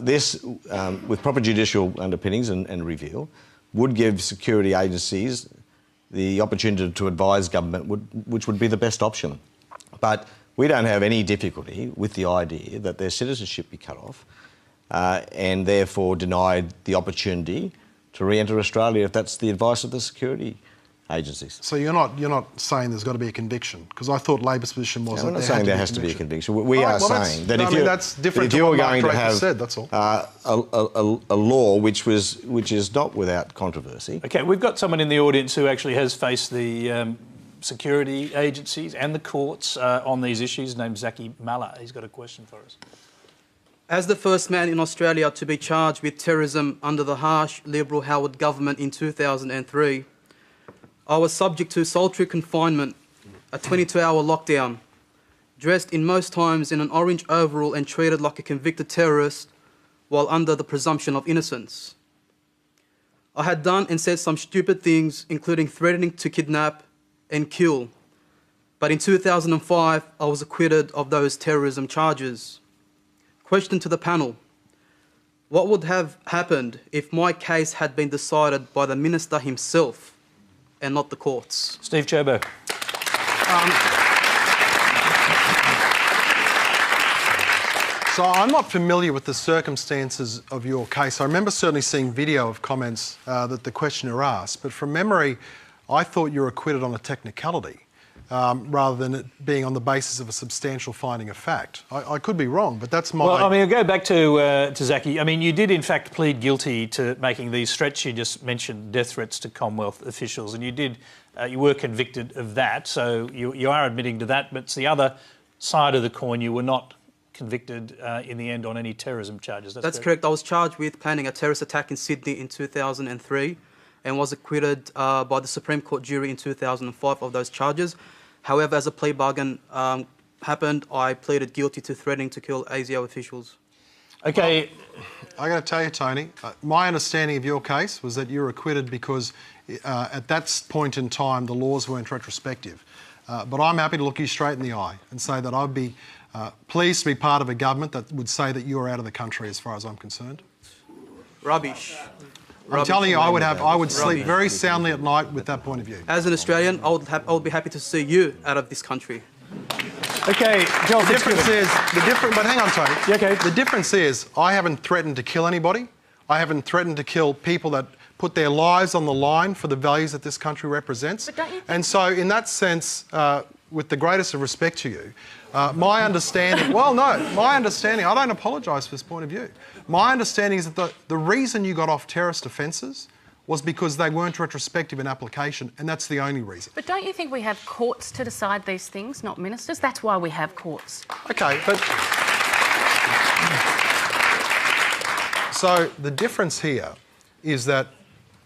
[SPEAKER 10] This, with proper judicial underpinnings and review, would give security agencies the opportunity to advise government, which would be the best option. But we don't have any difficulty with the idea that their citizenship be cut off and therefore denied the opportunity to re-enter Australia if that's the advice of the security agencies.
[SPEAKER 9] So you're not saying there's got to be a conviction? Because I thought Labor's position was that
[SPEAKER 10] we're not saying there has to be a conviction. We are saying that
[SPEAKER 9] if
[SPEAKER 10] you're going to have
[SPEAKER 9] said, that's all.
[SPEAKER 10] A law which is not without controversy.
[SPEAKER 3] OK, we've got someone in the audience who actually has faced the security agencies and the courts on these issues, named Zachy Mallah. He's got a question for us.
[SPEAKER 15] As the first man in Australia to be charged with terrorism under the harsh Liberal Howard government in 2003, I was subject to solitary confinement, a 22-hour lockdown, dressed in most times in an orange overall and treated like a convicted terrorist while under the presumption of innocence. I had done and said some stupid things, including threatening to kidnap and kill. But in 2005, I was acquitted of those terrorism charges. Question to the panel. What would have happened if my case had been decided by the minister himself and not the courts?
[SPEAKER 3] Steve Chobo.
[SPEAKER 9] So I'm not familiar with the circumstances of your case. I remember certainly seeing video of comments that the questioner asked, but from memory, I thought you were acquitted on a technicality rather than it being on the basis of a substantial finding of fact. I could be wrong, but that's my...
[SPEAKER 3] Well, I mean, I'll go back to Zachy. I mean, you did in fact plead guilty to making these threats. You just mentioned death threats to Commonwealth officials, and you did. You were convicted of that, so you are admitting to that. But it's the other side of the coin. You were not convicted in the end on any terrorism charges.
[SPEAKER 15] That's correct. I was charged with planning a terrorist attack in Sydney in 2003 and was acquitted by the Supreme Court jury in 2005 of those charges. However, as a plea bargain happened, I pleaded guilty to threatening to kill ASIO officials.
[SPEAKER 3] Okay.
[SPEAKER 9] Well, I got to tell you, Tony, my understanding of your case was that you were acquitted because at that point in time the laws weren't retrospective. But I'm happy to look you straight in the eye and say that I'd be pleased to be part of a government that would say that you are out of the country as far as I'm concerned.
[SPEAKER 15] Rubbish.
[SPEAKER 9] I'm telling you, I would sleep very soundly at night with that point of view.
[SPEAKER 15] As an Australian, I would be happy to see you out of this country.
[SPEAKER 3] Okay, Joel,
[SPEAKER 9] the difference is but hang on, Tony.
[SPEAKER 3] Yeah, okay.
[SPEAKER 9] The difference is I haven't threatened to kill anybody. I haven't threatened to kill people that put their lives on the line for the values that this country represents.
[SPEAKER 8] But don't you think...
[SPEAKER 9] And so, in that sense, with the greatest of respect to you, my understanding... Well, no, my understanding... I don't apologise for this point of view. My understanding is that the reason you got off terrorist offences was because they weren't retrospective in application, and that's the only reason.
[SPEAKER 8] But don't you think we have courts to decide these things, not ministers? That's why we have courts.
[SPEAKER 9] OK, but... So the difference here is that,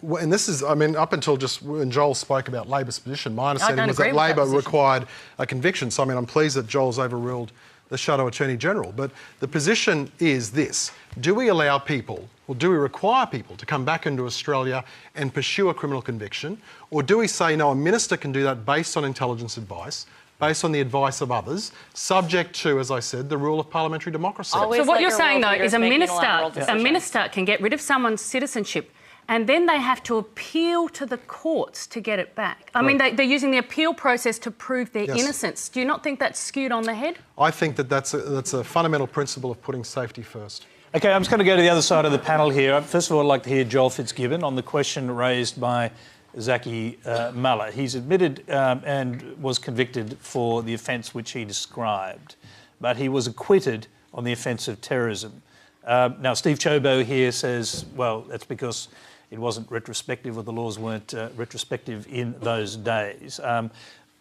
[SPEAKER 9] and this is, I mean, up until just when Joel spoke about Labor's position, my understanding was that Labor required a conviction. So, I mean, I'm pleased that Joel's overruled the Shadow Attorney General. But the position is this. Do we allow people, or do we require people to come back into Australia and pursue a criminal conviction? Or do we say, no, a minister can do that based on intelligence advice, based on the advice of others, subject to, as I said, the rule of parliamentary democracy?
[SPEAKER 8] So what you're saying, though, is a minister can get rid of someone's citizenship and then they have to appeal to the courts to get it back. I mean, they're using the appeal process to prove their innocence. Do you not think that's skewed on the head?
[SPEAKER 9] I think that that's a fundamental principle of putting safety first.
[SPEAKER 3] OK, I'm just going to go to the other side of the panel here. First of all, I'd like to hear Joel Fitzgibbon on the question raised by Zachy Mallah. He's admitted and was convicted for the offence which he described, but he was acquitted on the offence of terrorism. Now, Steve Chobo here says, well, that's because it wasn't retrospective, or the laws weren't retrospective in those days.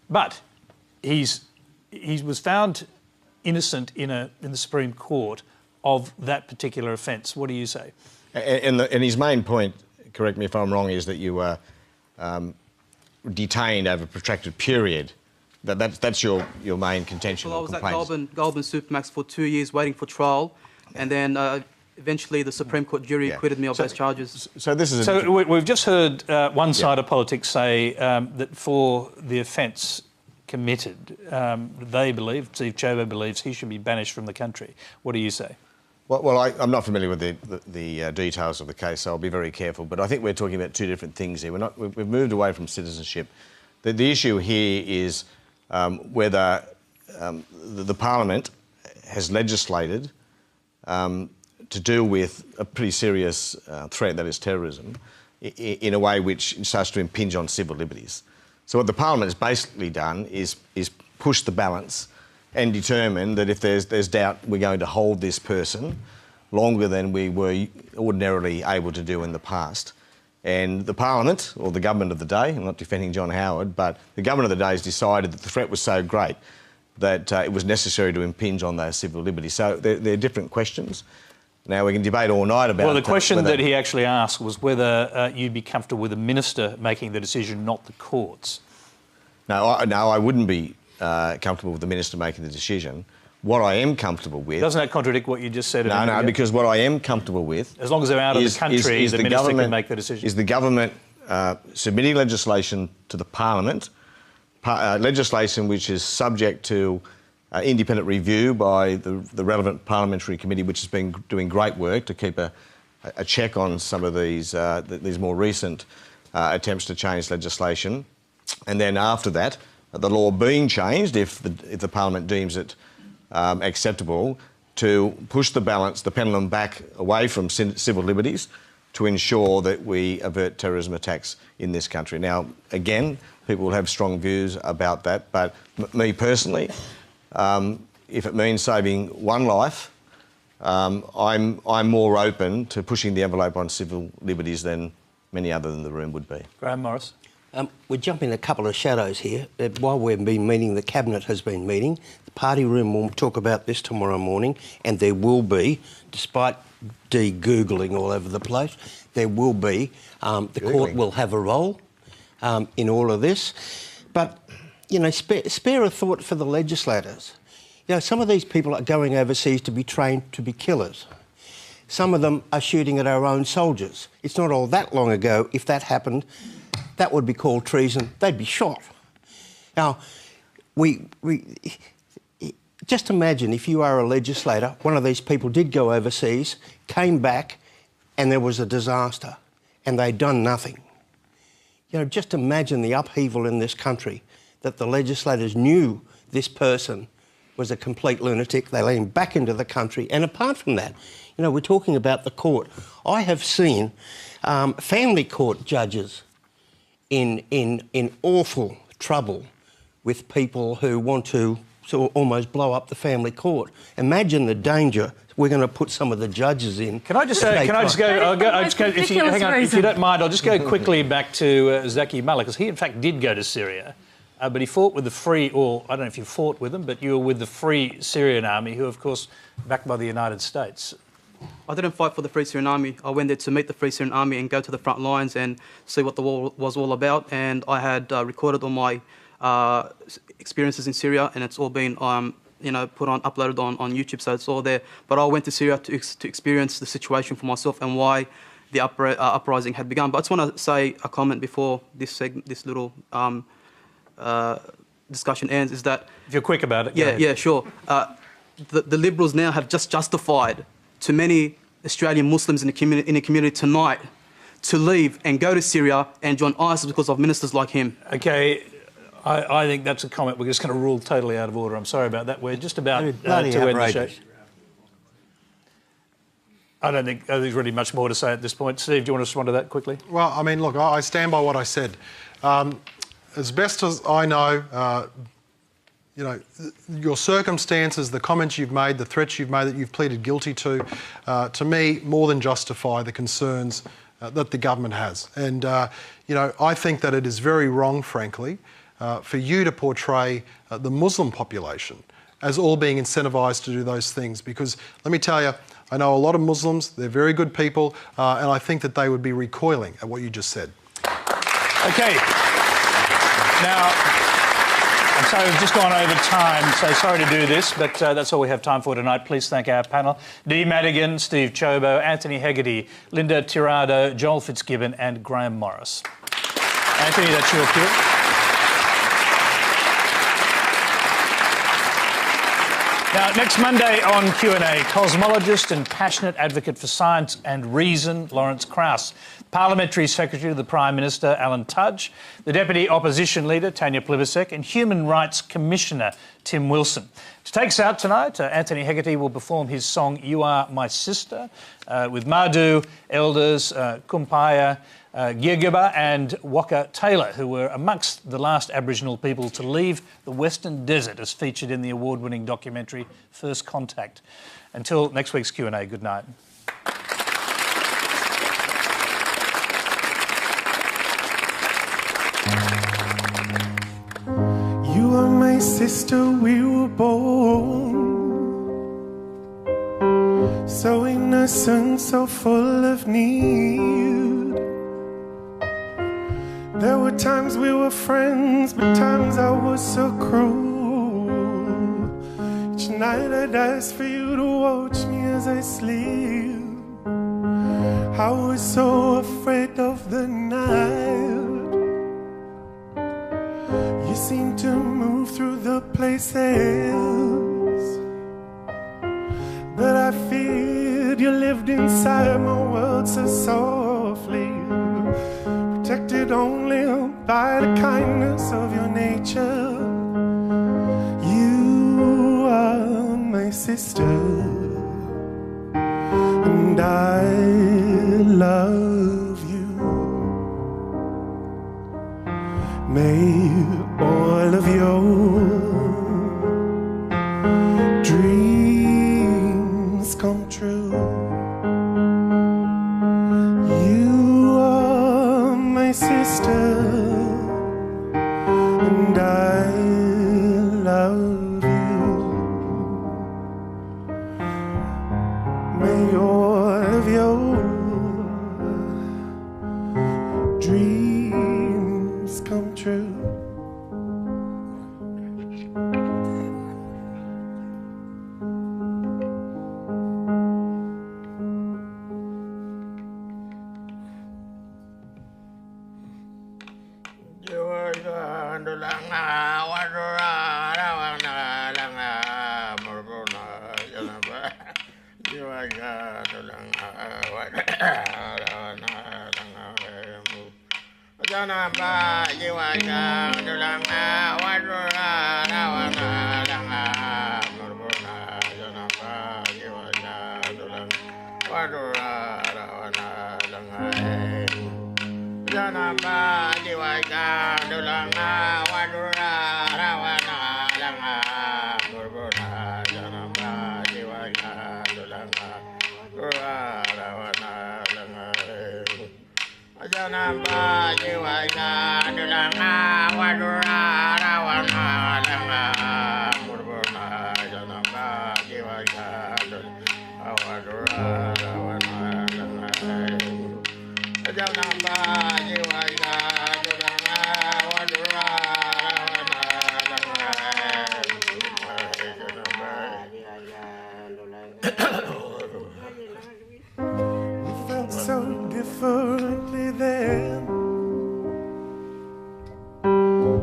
[SPEAKER 3] But he was found innocent in the Supreme Court of that particular offence. What do you say?
[SPEAKER 10] And his main point, correct me if I'm wrong, is that you were detained over a protracted period. That's your main contention.
[SPEAKER 15] Well, I was at Goulburn Supermax for 2 years waiting for trial, and then eventually the Supreme Court jury acquitted me of those charges.
[SPEAKER 10] So this is
[SPEAKER 3] we've just heard one side of politics say that for the offence committed, they believe, Steve Chobo believes, he should be banished from the country. What do you say?
[SPEAKER 10] Well, I'm not familiar with the details of the case, so I'll be very careful. But I think we're talking about two different things here. We've moved away from citizenship. The issue here is whether the Parliament has legislated to deal with a pretty serious threat, that is terrorism, in a way which starts to impinge on civil liberties. So what the Parliament has basically done is push the balance and determine that if there's doubt, we're going to hold this person longer than we were ordinarily able to do in the past. And And the Parliament, or the government of the day, I'm not defending John Howard, but the government of the day has decided that the threat was so great that it was necessary to impinge on those civil liberties. So they're different questions. Now, we can debate all night about...
[SPEAKER 3] Well, the question that he actually asked was whether you'd be comfortable with a minister making the decision, not the courts.
[SPEAKER 10] No, I wouldn't be comfortable with the minister making the decision. What I am comfortable with...
[SPEAKER 3] Doesn't that contradict what you just said?
[SPEAKER 10] No, because what I am comfortable with...
[SPEAKER 3] As long as they're out of the country, the minister can make the decision.
[SPEAKER 10] Is the government submitting legislation to the Parliament, legislation which is subject to independent review by the relevant parliamentary committee, which has been doing great work to keep a check on some of these more recent attempts to change legislation. And then after that, the law being changed, if the Parliament deems it acceptable, to push the balance, the pendulum back away from civil liberties to ensure that we avert terrorism attacks in this country. Now, again, people will have strong views about that, but me personally, if it means saving one life, I'm more open to pushing the envelope on civil liberties than many others in the room would be.
[SPEAKER 3] Graham Morris.
[SPEAKER 7] We're jumping a couple of shadows here. While we've been meeting, the Cabinet has been meeting. The party room will talk about this tomorrow morning, and there will be, despite de-Googling all over the place, there will be, the court will have a role in all of this. But, you know, spare a thought for the legislators. You know, some of these people are going overseas to be trained to be killers. Some of them are shooting at our own soldiers. It's not all that long ago, if that happened, that would be called treason. They'd be shot. Now, just imagine if you are a legislator, one of these people did go overseas, came back, and there was a disaster, and they'd done nothing. You know, just imagine the upheaval in this country, that the legislators knew this person was a complete lunatic. They let him back into the country. And apart from that, you know, we're talking about the court. I have seen family court judges in awful trouble with people who want to sort of almost blow up the family court. Imagine the danger we're going to put some of the judges in.
[SPEAKER 3] Can I just go? If you don't mind, I'll just go quickly back to Zachy Mullah, because he in fact did go to Syria, but he fought with the Free, or I don't know if you fought with them, but you were with the Free Syrian Army, who of course backed by the United States.
[SPEAKER 15] I didn't fight for the Free Syrian Army. I went there to meet the Free Syrian Army and go to the front lines and see what the war was all about. And I had recorded all my experiences in Syria, and it's all been, uploaded on YouTube, so it's all there. But I went to Syria to experience the situation for myself and why the uprising had begun. But I just want to say a comment before this little discussion ends. Is that
[SPEAKER 3] if you're quick about it?
[SPEAKER 15] Yeah, sure. The Liberals now have just justified to many Australian Muslims in the community tonight to leave and go to Syria and join ISIS because of ministers like him.
[SPEAKER 3] Okay, I think that's a comment we're just going to rule totally out of order. I'm sorry about that. We're just about to end the show. I don't think there's really much more to say at this point. Steve, do you want to respond to that quickly?
[SPEAKER 9] Well, I mean, look, I stand by what I said. As best as I know, you know, your circumstances, the comments you've made, the threats you've made that you've pleaded guilty to me, more than justify the concerns that the government has. And, you know, I think that it is very wrong, frankly, for you to portray the Muslim population as all being incentivised to do those things. Because, let me tell you, I know a lot of Muslims, they're very good people, and I think that they would be recoiling at what you just said.
[SPEAKER 3] OK. Now, I'm sorry we've just gone over time, so sorry to do this, but that's all we have time for tonight. Please thank our panel: Dee Madigan, Steve Chobo, Anthony Hegarty, Linda Tirado, Joel Fitzgibbon and Graham Morris. Anthony, that's your cue. Now, next Monday on Q&A, cosmologist and passionate advocate for science and reason, Lawrence Krauss, Parliamentary Secretary to the Prime Minister, Alan Tudge, the Deputy Opposition Leader, Tanya Plibersek, and Human Rights Commissioner, Tim Wilson. To take us out tonight, Anthony Hegarty will perform his song You Are My Sister with Madhu elders Kumpaya, Girgaba and Waka Taylor, who were amongst the last Aboriginal people to leave the Western Desert, as featured in the award-winning documentary First Contact. Until next week's Q&A, good night.
[SPEAKER 6] sister, we were born so innocent, so full of need. There were times we were friends, but times I was so cruel. Each night I'd ask for you to watch me as I sleep. I was so afraid of the night. You seemed to move through the places that I feared. You lived inside my world so softly, protected only by the kindness of your nature. You are my sister, and I love you. May all of your dreams come true. You are my sister, and I love you. May all of your dreams come true.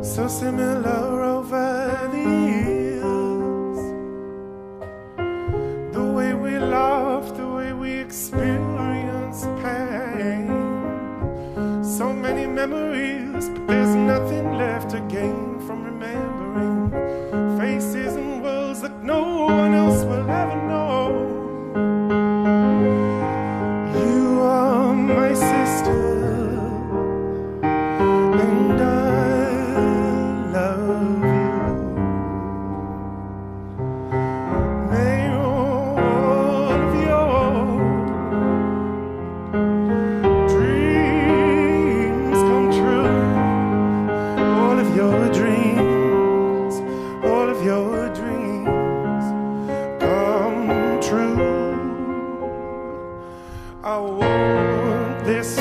[SPEAKER 6] So similar over the years, the way we laugh, the way we experience pain. So many memories, but there's nothing left to gain from remembering faces and worlds that no one else will ever know. You are my sister, and love you. May all of your dreams come true. All of your dreams, all of your dreams come true. I want this